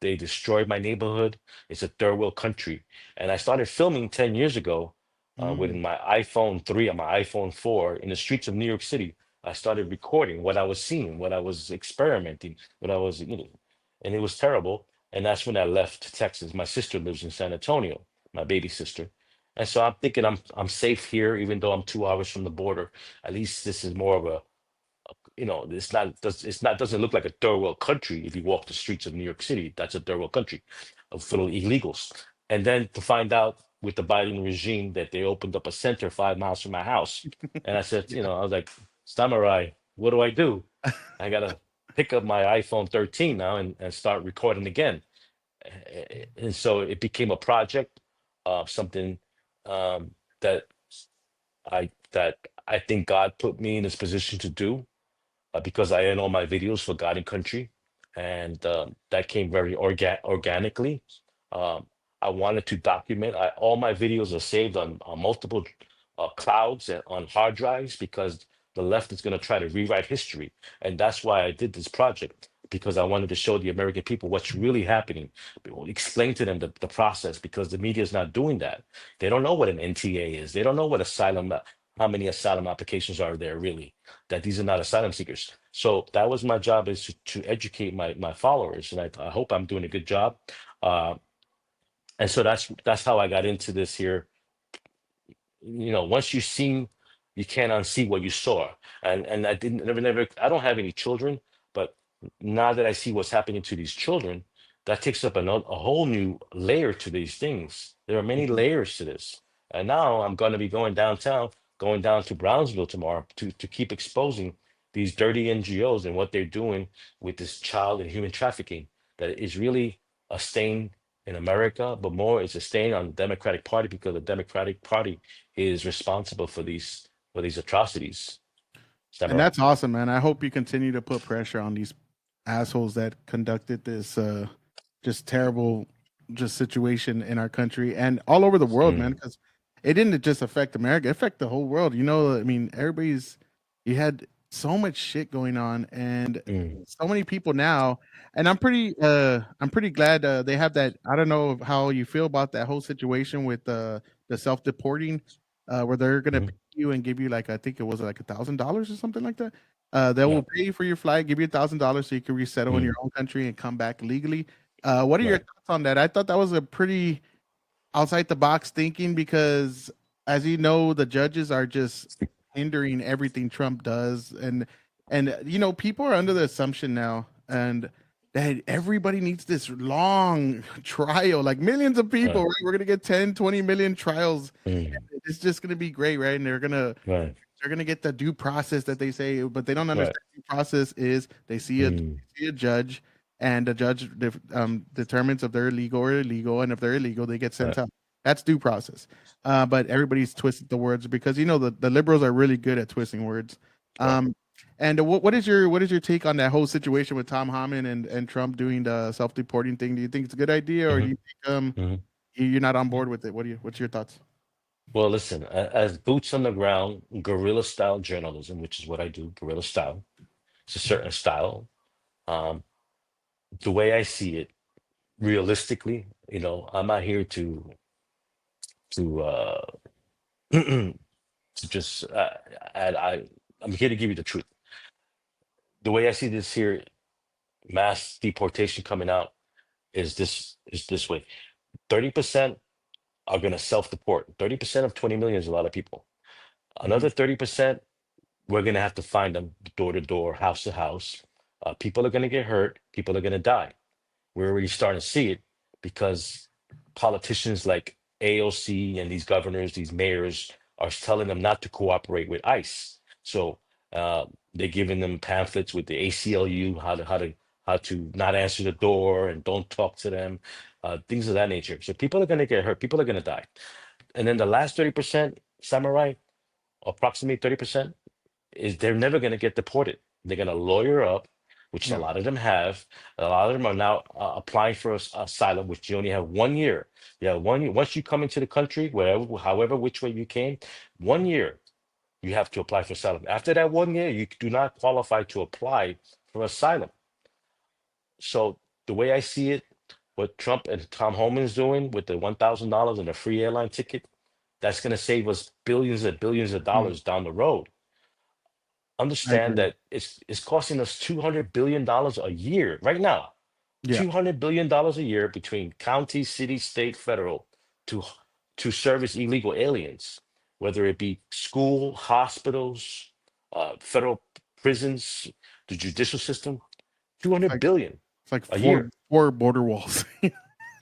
They destroyed my neighborhood. It's a third world country. And I started filming 10 years ago with Mm. my iPhone 3 and my iPhone 4 in the streets of New York City. I started recording what I was seeing, what I was experimenting, what I was, and it was terrible. And that's when I left Texas. My sister lives in San Antonio, my baby sister. And so I'm thinking I'm safe here, even though I'm 2 hours from the border. At least this is more of a, it's not doesn't look like a third world country. If you walk the streets of New York City, that's a third world country full of illegals. And then to find out with the Biden regime that they opened up a center 5 miles from my house. And I said, I was like, Samurai, what do I do? I gotta pick up my iPhone 13 now and start recording again. And so it became a project, something um, that that I think God put me in this position to do, because I edit all my videos for God and Country, and that came very organically. Um, I wanted to document. All my videos are saved on multiple clouds and on hard drives, because the left is going to try to rewrite history, and that's why I did this project, because I wanted to show the American people what's really happening, explain to them the process, because the media is not doing that. They don't know what an NTA is. They don't know what asylum, how many asylum applications are there really, that these are not asylum seekers. So that was my job, is to educate my followers, and I hope I'm doing a good job. Uh, and so that's how I got into this here. Once you see, you can't unsee what you saw. And I didn't never I don't have any children, but now that I see what's happening to these children, that takes up a whole new layer to these things. There are many layers to this. And now I'm going to be going downtown, going down to Brownsville tomorrow to keep exposing these dirty NGOs and what they're doing with this child and human trafficking, that is really a stain in America, but more it's a stain on the Democratic Party, because the Democratic Party is responsible for these atrocities. And Samurai. that's awesome, man. I hope you continue to put pressure on these assholes that conducted this just terrible just situation in our country and all over the world, man, Mm, because it didn't just affect America, it affected the whole world. I mean, you had so much shit going on and mm, so many people now, and I'm pretty glad they have that. I don't know how you feel about that whole situation with the self-deporting where they're gonna mm, pay you and give you like I think it was like $1,000 or something like that. They yeah. will pay you for your flight, give you $1,000 so you can resettle in your Mm, own country and come back legally. What are your right. thoughts on that? I thought that was a pretty outside the box thinking because, as you know, the judges are just hindering everything Trump does, and people are under the assumption now, and that everybody needs this long trial, like millions of people, Right. right? We're gonna get 10, 20 million trials. Mm, It's just gonna be great, right? And right. they're gonna get the due process that they say, but they don't Right. understand due process is they Mm, see a judge, and the judge determines if they're legal or illegal, and if they're illegal, they get sent right. out. That's due process. But everybody's twisted the words because the liberals are really good at twisting words. Right. Um, and what is your take on that whole situation with Tom Homan and Trump doing the self deporting thing? Do you think it's a good idea, or do Hmm. you think Hmm. you're not on board with it? What's your thoughts? Well, listen, as boots on the ground, guerrilla style journalism, which is what I do, guerrilla style. It's a certain style. Um, the way I see it, realistically, I'm not here to to just I'm here to give you the truth. The way I see this here, mass deportation coming out, is this way. 30% are going to self-deport. 30% of 20 million is a lot of people. Mhm. Another 30%, we're going to have to find them door to door, house to house. People are going to get hurt. People are going to die. We're already starting to see it because politicians like AOC and these governors, these mayors, are telling them not to cooperate with ICE. So they're giving them pamphlets with the ACLU, how to not answer the door and don't talk to them, things of that nature. So people are going to get hurt. People are going to die. And then the last 30%, samurai, approximately 30%, is they're never going to get deported. They're going to lawyer up, which a Yeah. lot of them have. A lot of them are now applying for asylum, which you only have 1 year. Yeah, 1 year. Once you come into the country, wherever, however, which way you came, 1 year you have to apply for asylum. After that 1 year, you do not qualify to apply for asylum. So the way I see it, what Trump and Tom Homan is doing with the $1,000 and a free airline ticket, that's going to save us billions and billions of Mm, dollars down the road. I Understand agree. that it's costing us $200 billion a year right now. Yeah. $200 billion a year between county, city, state, federal to service illegal aliens, whether it be school, hospitals, federal prisons, the judicial system. Two It's hundred like billion it's like a four year. four border walls.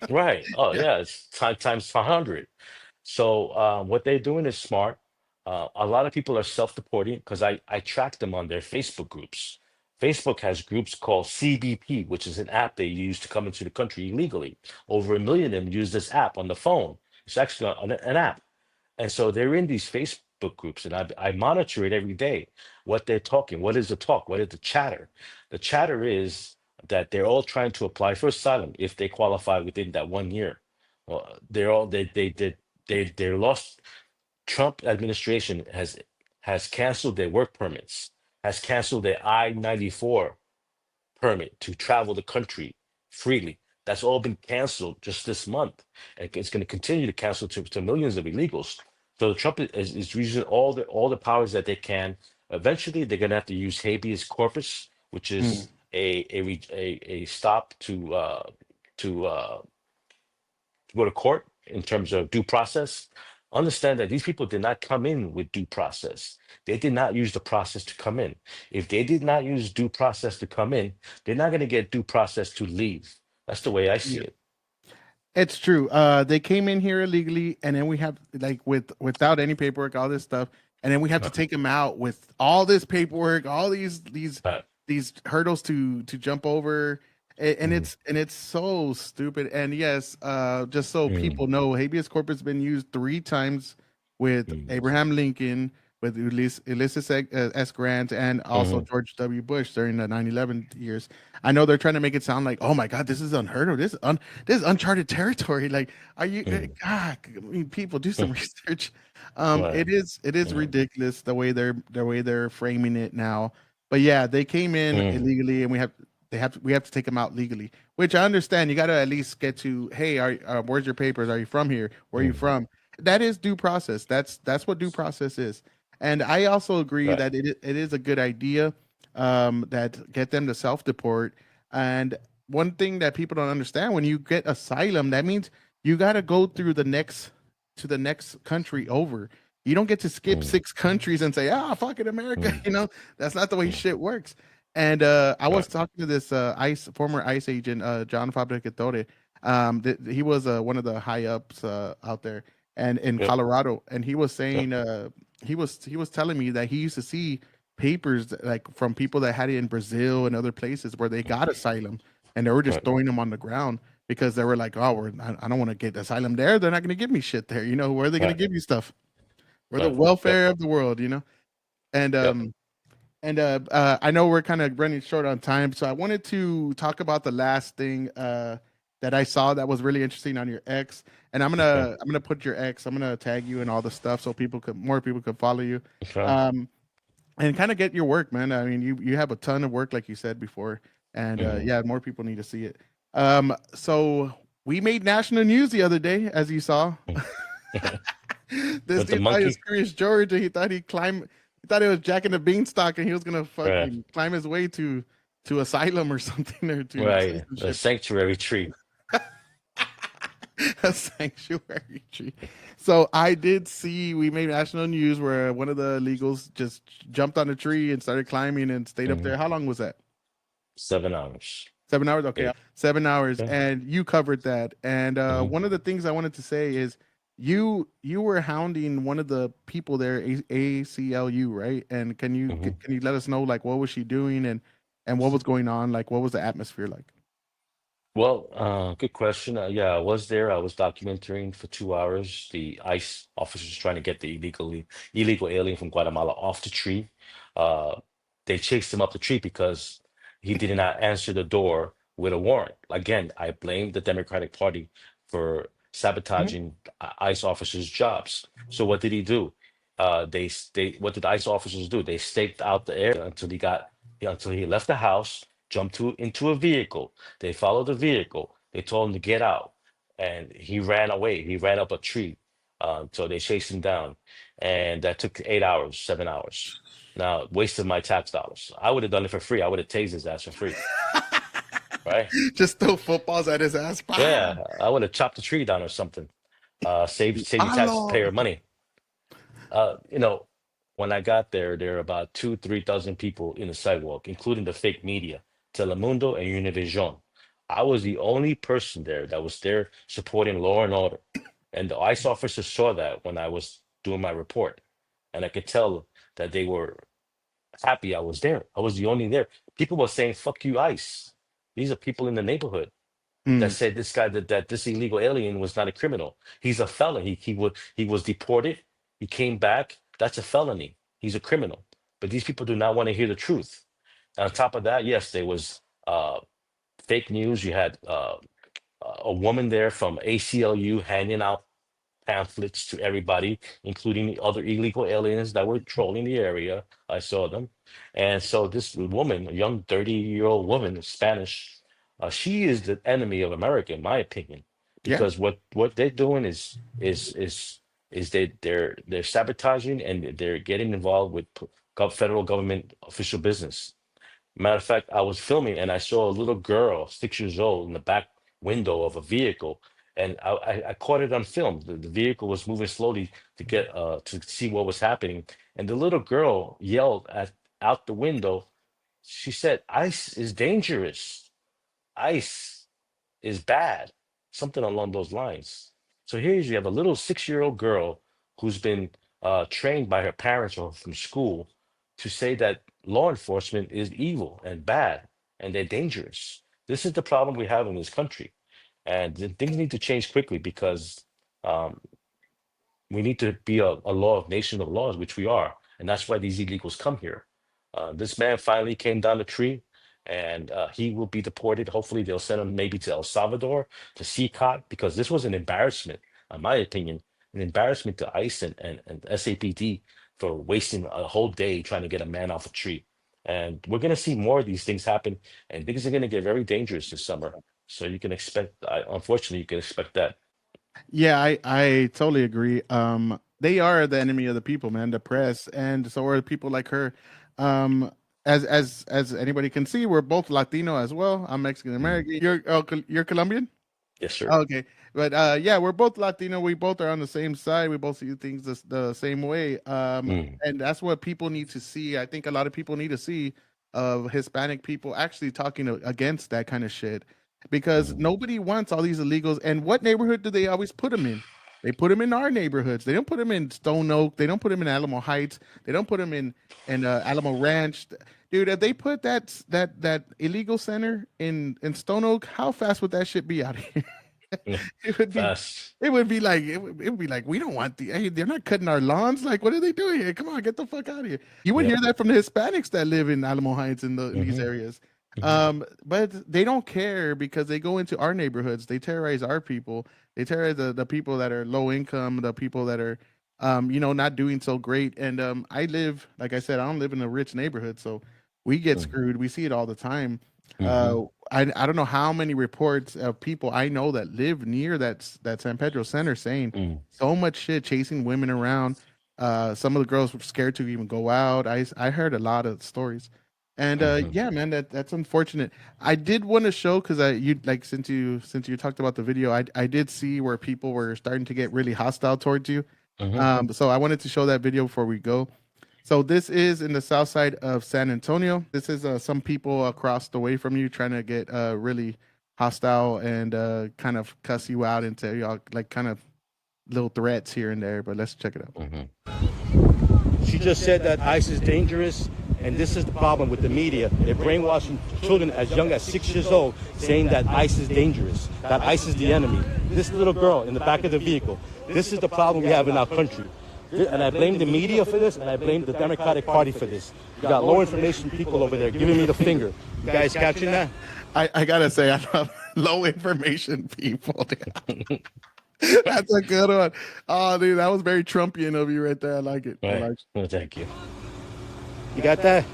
Right. Oh Yeah. yeah, it's times 100. So what they're doing is smart. A lot of people are self-deporting because I track them on their Facebook groups. Facebook has groups called CBP, which is an app they use to come into the country illegally. Over 1 million of them use this app on the phone. It's actually an app. And so they're in these Facebook groups, and I monitor it every day. What they're talking, what is the talk, what is the chatter? The chatter is that they're all trying to apply for asylum if they qualify within that 1 year. Well, they're all they're lost. Trump administration has canceled their work permits, has canceled their I-94 permit to travel the country freely. That's all been canceled just this month. And it's going to continue to cancel to millions of illegals. So Trump is using all the powers that they can. Eventually, they're going to have to use habeas corpus, which Mm, is a stop to go to court in terms of due process. Understand that these people did not come in with due process. They did not use the process to come in. If they did not use due process to come in, they're not going to get due process to leave. That's the way I see yeah. it. It's true. They came in here illegally, and then we have like without any paperwork, all this stuff, and then we have to Uh, take them out with all this paperwork, all uh, these hurdles to jump over, and mm, it's so stupid. And yes, just so mm, people know, habeas corpus has been used 3 times with mm, Abraham Lincoln, with Ulysses S. Grant, and also mm, George W. Bush during the 9/11 years. I know they're trying to make it sound like, oh my God, this is unheard of. This is uncharted territory. Like, are you? mm, God, I mean, people do some mm, research. right, It is mm, ridiculous the way they're framing it now. But yeah, they came in mm, illegally, and we have to take them out legally. Which I understand. You got to at least get to, hey, where's your papers? Are you from here? Where are you mm, from? That is due process. That's what due process is. And I also agree right, that it is a good idea, that get them to self deport. And one thing that people don't understand, when you get asylum, that means you got to go through the next country over. You don't get to skip mm, 6 countries and say, fucking America. mm, That's not the way mm, shit works. And I was right, talking to this former ICE agent, John Fabricatore. He was one of the high ups out there and in yep, Colorado, and he was yep, saying, he was telling me that he used to see papers like from people that had it in Brazil and other places where they got asylum, and they were just right, throwing them on the ground because they were like, "Oh, I don't want to get asylum there. They're not going to give me shit there. Where are they going to right, give you stuff? We're the right, yep, welfare of the world. And yep, I know we're kind of running short on time, so I wanted to talk about the last thing that I saw that was really interesting on your X. And I'm okay, gonna I'm gonna put your X. I'm gonna tag you and all the stuff so more people could follow you, okay, um, and kind of get your work, man. I mean, you have a ton of work, like you said before, and mm. yeah, more people need to see it. So we made national news the other day, as you saw. This With the dude thought he was monkey, Curious George, and he thought he thought it was Jack and the Beanstalk, and he was gonna right, fucking climb his way to asylum or something, or to right, the citizenship. sanctuary tree. A sanctuary tree. So I did see we made national news where one of the illegals just jumped on a tree and started climbing and stayed up Mm-hmm. there. How long was that? 7 hours. 7 hours. Okay, Okay. 7 hours, Okay. and you covered that. And Hmm. one of the things I wanted to say is you were hounding one of the people there, ACLU, right? And Hmm. can you let us know like what was she doing and what was going on? Like what was the atmosphere like? Well, good question. Yeah, I was there. I was documenting for 2 hours. The ICE officers trying to get the illegal alien from Guatemala off the tree. Uh, they chased him up the tree because he did not answer the door with a warrant. Again, I blame the Democratic Party for Mhm. sabotaging ICE officers' jobs. So what did he do? They what did the ICE officers do? They staked out the area until he left the house, jumped into a vehicle. They followed the vehicle. They told him to get out, and he ran away. He ran up a tree. So they chased him down, and that took 8 hours, 7 hours. Now, wasted my tax dollars. I would have done it for free. I would have tased his ass for free, right? Just throw footballs at his ass. Bah! Yeah, I would have chopped the tree down or something. Save you Palo. taxpayer money. You know, when I got there, there were about 3,000 people in the sidewalk, including the fake media, Telemundo and Univision. I was the only person there that was there supporting law and order. And the ICE officers saw that when I was doing my report. And I could tell that they were happy I was there. I was the only there. People were saying, fuck you, ICE. These are people in the neighborhood that Mm, said this guy that this illegal alien was not a criminal. He's a felon. He was deported. He came back. That's a felony. He's a criminal. But these people do not want to hear the truth. And on top of that, yes, there was fake news. You had a woman there from ACLU handing out pamphlets to everybody, including the other illegal aliens that were trolling the area. I saw them. And so this woman, a young 30-year-old woman, Spanish, she is the enemy of America, in my opinion, yeah. because what they're doing is they're sabotaging and they're getting involved with federal government official business. Matter of fact, I was filming and I saw a little girl, 6 years old, in the back window of a vehicle, and I caught it on film. The vehicle was moving slowly to see what was happening, and the little girl yelled at out the window. She said, "ICE is dangerous. ICE is bad," something along those lines. So here you have a little 6-year-old girl who's been trained by her parents or from school to say that law enforcement is evil and bad and they're dangerous. This is the problem we have in this country. And things need to change quickly because um, we need to be a law of nation of laws, which we are, and that's why these illegals come here. This man finally came down the tree, and he will be deported. Hopefully, they'll send him maybe to El Salvador to CCOT because this was an embarrassment, in my opinion, an embarrassment to ICE and SAPD for wasting a whole day trying to get a man off a tree. And we're going to see more of these things happen, and things are going to get very dangerous this summer. So you can expect, unfortunately, you can expect that. Yeah, I totally agree. They are the enemy of the people, man, the press, and so are people like her. Um, as anybody can see, we're both Latino as well. I'm Mexican Mhm. American. You're Colombian? Yes, sir. Okay, but yeah, we're both Latino. We both are on the same side. We both see things the same way. Mm, And that's what people need to see. I think a lot of people need to see of Hispanic people actually talking against that kind of shit, because mm, nobody wants all these illegals. And what neighborhood do they always put them in? They put them in our neighborhoods. They don't put them in Stone Oak. They don't put them in Alamo Heights. They don't put them in Alamo Ranch. Dude, if they put that illegal center in Stone Oak, how fast would that shit be out here? mm. It would be Fast. it would be like we don't want the hey, they're not cutting our lawns. Like, what are they doing here? Come on, get the fuck out of here. You would hear Yep. that from the Hispanics that live in Alamo Heights in these Hmm. areas. Hmm. But they don't care because they go into our neighborhoods, they terrorize our people, they terrorize the people that are low income, the people that are not doing so great. And I live, like I said, I don't live in a rich neighborhood, so we get screwed. We see it all the time. Hmm. I don't know how many reports of people I know that live near that San Pedro Center saying Hmm. so much shit, chasing women around. Some of the girls were scared to even go out. I heard a lot of stories, and Hmm. yeah, man, that's unfortunate. I did want to show because you like since you talked about the video, I did see where people were starting to get really hostile towards you. Hmm. So I wanted to show that video before we go. So this is in the south side of San Antonio. This is some people across the way from you trying to get really hostile and kind of cuss you out and tell y'all like kind of little threats here and there. But let's check it out. Hmm. She just said that ICE is dangerous, and this is the problem with the media. They're brainwashing children as young as 6 years old, saying that ICE is dangerous, that ICE is the enemy. This little girl in the back of the vehicle, this is the problem we have in our country. And I blame the media for this, and I blame the Democratic Party for this. You got low information people over there giving me the finger. You guys catching that? I gotta say, I love low information people. That's a good one. Oh, dude, that was very Trumpian of you right there. I like it. I Right. like it. Well, thank you. You got that?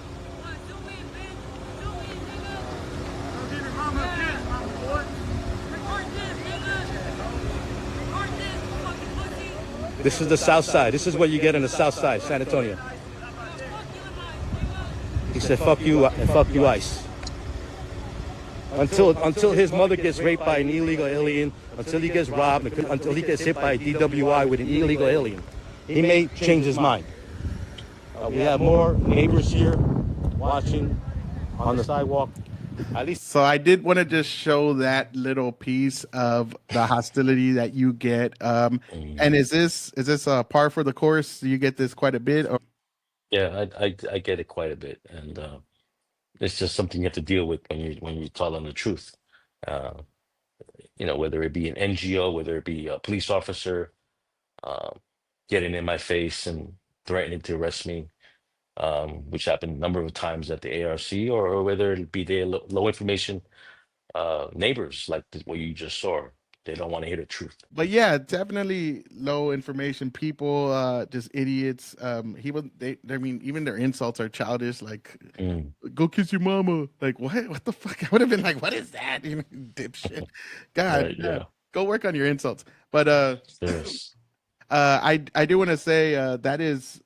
This is the south side. This is what you get in the south side, San Antonio. He said, fuck you and fuck you, ICE. Until his mother gets raped by an illegal alien, until he gets robbed, until he gets hit by a DWI with an illegal alien, he may change his mind. We have more neighbors here watching on the sidewalk. At least So I did want to just show that little piece of the hostility that you get. And is this a par for the course? Do you get this quite a bit? Or Yeah, I get it quite a bit, and it's just something you have to deal with when you tell them the truth. Uh, whether it be an NGO, whether it be a police officer, um, getting in my face and threatening to arrest me, which happened a number of times at the ARC, or whether it be their low information neighbors, like what you just saw. They don't want to hear the truth. but yeah, definitely low information people, just idiots. I mean, even their insults are childish, like Mm, go kiss your mama. Like what the fuck? I would have been like, what is that? You know, dipshit. God, right, yeah. yeah. Go work on your insults. But Yes. I do want to say that is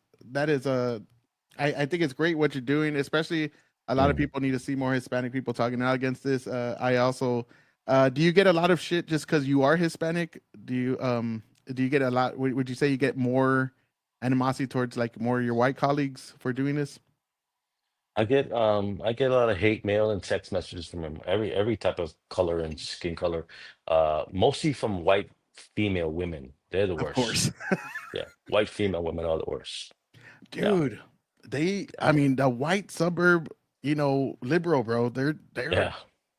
I think it's great what you're doing, especially a lot of Mm. people need to see more Hispanic people talking out against this. I also do you get a lot of shit just because you are Hispanic? Do you get a lot? Would you say you get more animosity towards like more of your white colleagues for doing this? I get a lot of hate mail and text messages from every type of color and skin color, mostly from white female women. They're the Of worst. course. Yeah, white female women are the worst. Yeah, Dude, I mean, the white suburb, liberal, bro, they're yeah,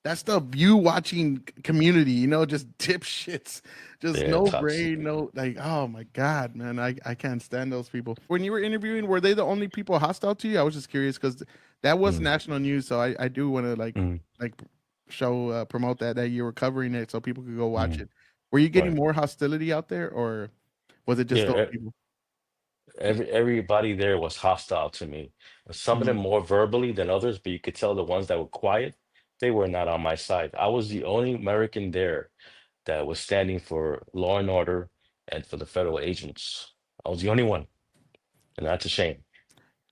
that's the view watching community, just dipshits, just they're no toxic. brain, no, like, oh my God, man, I can't stand those people. When you were interviewing, were they the only people hostile to you? I was just curious because that was Mm, national news. So I do want to mm, like show, promote that you were covering it so people could go watch mm. it. Were you getting Right. more hostility out there or was it just those Yeah, people? everybody there was hostile to me. Some of them Mhm. more verbally than others, but you could tell the ones that were quiet, they were not on my side. I was the only American there that was standing for law and order and for the federal agents. I was the only one, and that's a shame.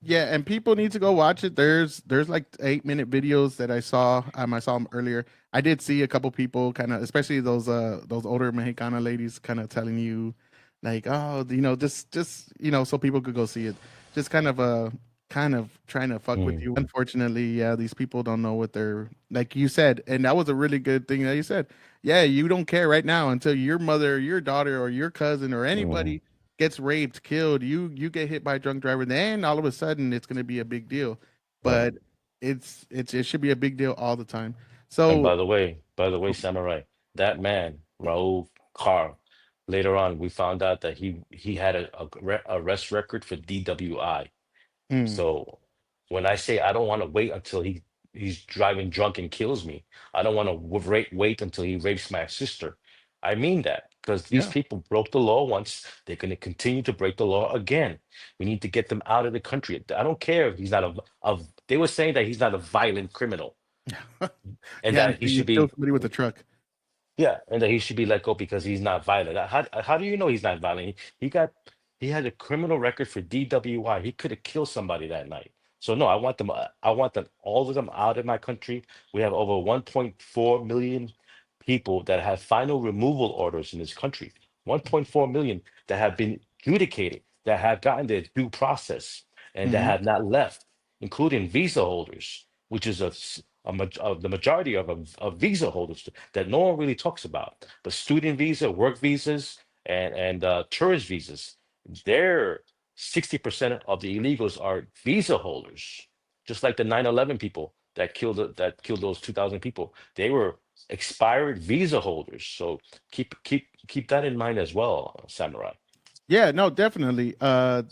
Yeah, and people need to go watch it. There's like 8-minute videos that I saw. I saw them earlier. I did see a couple people kind of, especially those older Mexicana ladies, kind of telling you, like, oh, just so people could go see it. Just kind of trying to fuck with Mm, you. Unfortunately, yeah, these people don't know what they're like you said, and that was a really good thing that you said. Yeah, you don't care right now until your mother, your daughter, or your cousin, or mhm. anybody gets raped, killed, you get hit by a drunk driver, then all of a sudden it's going to be a big deal. Right. But it should be a big deal all the time. And So, by the way, Samurai, that man, Raul Carr, later on we found out that he had a arrest record for DWI. mm, So when I say I don't want to wait until he's driving drunk and kills me, I don't want to wait until he rapes my sister. I mean that because these yeah, people broke the law once, they're going to continue to break the law again. We need to get them out of the country. I don't care if he's not they were saying that he's not a violent criminal and yeah, that he until you should kill be. somebody with a truck. Yeah, and that he should be let go because he's not violent. How do you know he's not violent? He had a criminal record for DWI. He could have killed somebody that night. So no, I want them all of them out of my country. We have over 1.4 million people that have final removal orders in this country. 1.4 million that have been adjudicated, that have gotten their due process. and that have not left, including visa holders, which is the majority of visa holders that no one really talks about. But student visa, work visas, and tourist visas, they're 60% of the illegals are visa holders, just like the 9/11 people that killed those 2,000 people. They were expired visa holders. So keep that in mind as well, Samurai. Yeah, no, definitely.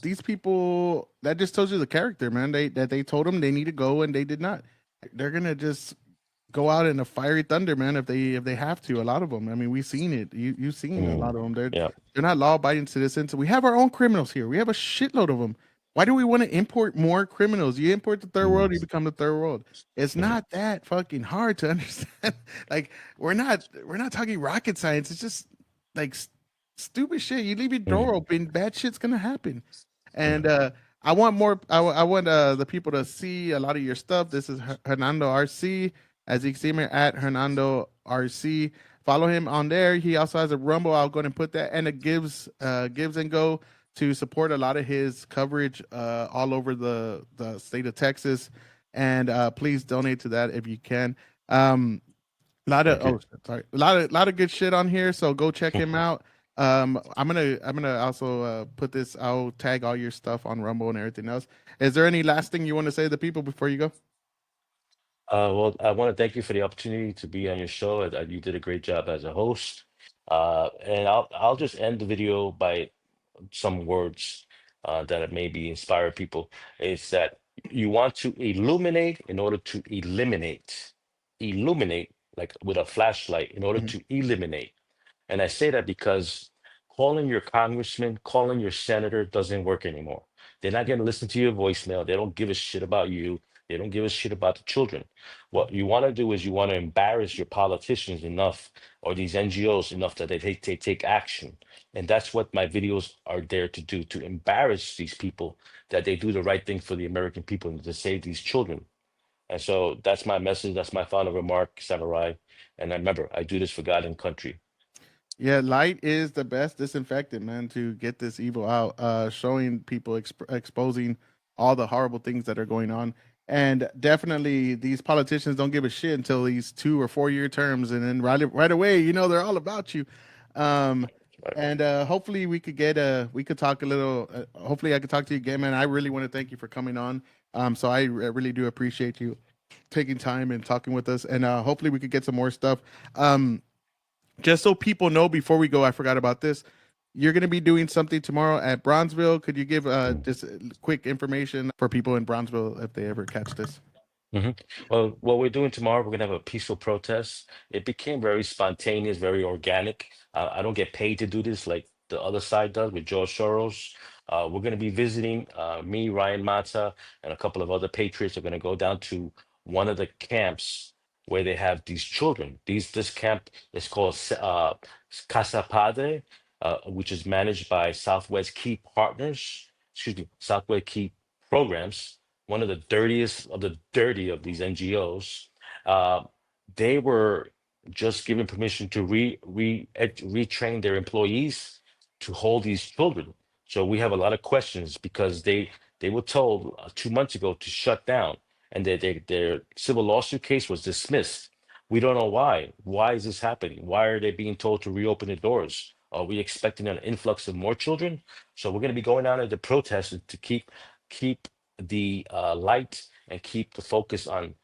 These people, that just tells you the character, man. They told them they need to go and they did not. They're gonna just go out in a fiery thunder, man. If they have to, a lot of them. I mean, we've seen it. You've seen a lot of them. Yeah. They're not law abiding citizens. We have our own criminals here. We have a shitload of them. Why do we want to import more criminals? You import the third world, you become the third world. It's not that fucking hard to understand. Like we're not talking rocket science. It's just like stupid shit. You leave your door open, bad shit's gonna happen. And I want more. I want the people to see a lot of your stuff. This is Hernando RC, as you can see him at Hernando RC. Follow him on there. He also has a Rumble. I'll go ahead and put that, and a Gives and Go to support a lot of his coverage all over the state of Texas. And please donate to that if you can. Sorry, a lot of good shit on here. So go check him out. I'm gonna also put this. I'll tag all your stuff on Rumble and everything else. Is there any last thing you want to say to the people before you go? Well, I want to thank you for the opportunity to be on your show. You did a great job as a host. And I'll just end the video by some words that maybe inspire people. Is that you want to illuminate in order to eliminate. Illuminate like with a flashlight in order Mhm. to eliminate. And I say that because calling your congressman, calling your senator doesn't work anymore. They're not going to listen to your voicemail. They don't give a shit about you. They don't give a shit about the children. What you want to do is you want to embarrass your politicians enough or these NGOs enough that they take action. And that's what my videos are there to do, to embarrass these people that they do the right thing for the American people and to save these children. And so that's my message. That's my final remark, Samurai. And remember, I do this for God and country. Yeah, light is the best disinfectant, man, to get this evil out. Showing people, exposing all the horrible things that are going on, and definitely these politicians don't give a shit until these 2 or 4 year terms, and then right away, they're all about you. Um, Right. and hopefully we could talk a little. Hopefully I could talk to you again, man. I really want to thank you for coming on. So I really do appreciate you taking time and talking with us, and hopefully we could get some more stuff. Just so people know before we go, I forgot about this. You're going to be doing something tomorrow at Bronzeville. Could you give just quick information for people in Bronzeville if they ever catch this? hmm Well, what we're doing tomorrow, we're gonna have a peaceful protest. It became very spontaneous, very organic. I don't get paid to do this like the other side does with George Soros. We're gonna be visiting me, Ryan Mata, and a couple of other patriots are gonna go down to one of the camps where they have these children. This camp is called Casa Padre, which is managed by Southwest Key Partners. Excuse me, Southwest Key Programs, one of the dirtiest of the dirty of these NGOs. Uh, they were just given permission to retrain their employees to hold these children. So we have a lot of questions because they were told 2 months ago to shut down, and their civil lawsuit case was dismissed. We don't know why. Why is this happening? Why are they being told to reopen the doors? Are we expecting an influx of more children? So we're going to be going out at the protest to keep the light and keep the focus on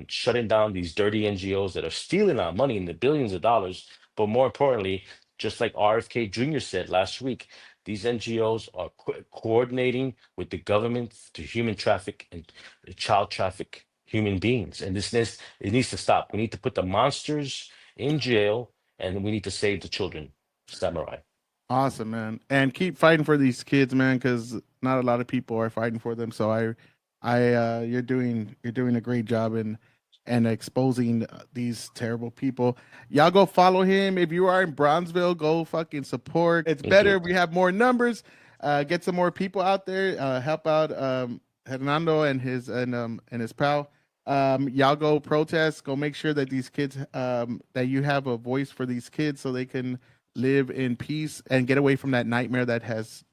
shutting down these dirty NGOs that are stealing our money in the billions of dollars. But more importantly, just like RFK Jr. said last week, these NGOs are coordinating with the government to human traffic and child traffic human beings. And it needs to stop. We need to put the monsters in jail and we need to save the children. Samurai. Awesome, man, and keep fighting for these kids, man, because not a lot of people are fighting for them. So you're doing a great job in and exposing these terrible people. Y'all go follow him. If you are in Bronzeville, go fucking support. It's Thank better you. if we have more numbers. Get some more people out there. Help out Hernando and his pal. Y'all go protest. Go make sure that these kids that you have a voice for these kids so they can live in peace and get away from that nightmare that has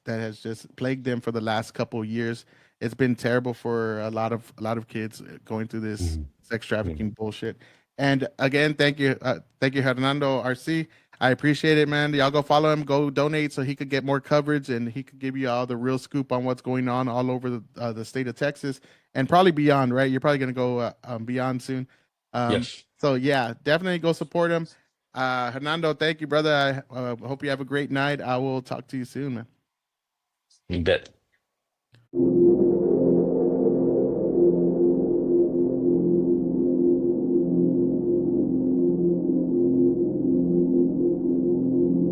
just plagued them for the last couple of years. It's been terrible for a lot of kids going through this Mhm. sex trafficking bullshit. And again, thank you, Hernando RC. I appreciate it, man. Y'all go follow him, go donate so he could get more coverage and he could give you all the real scoop on what's going on all over the state of Texas and probably beyond. Right? You're probably gonna go beyond soon. Yes, So yeah, definitely go support him. Hernando, thank you, brother. I hope you have a great night. I will talk to you soon, man. you bet.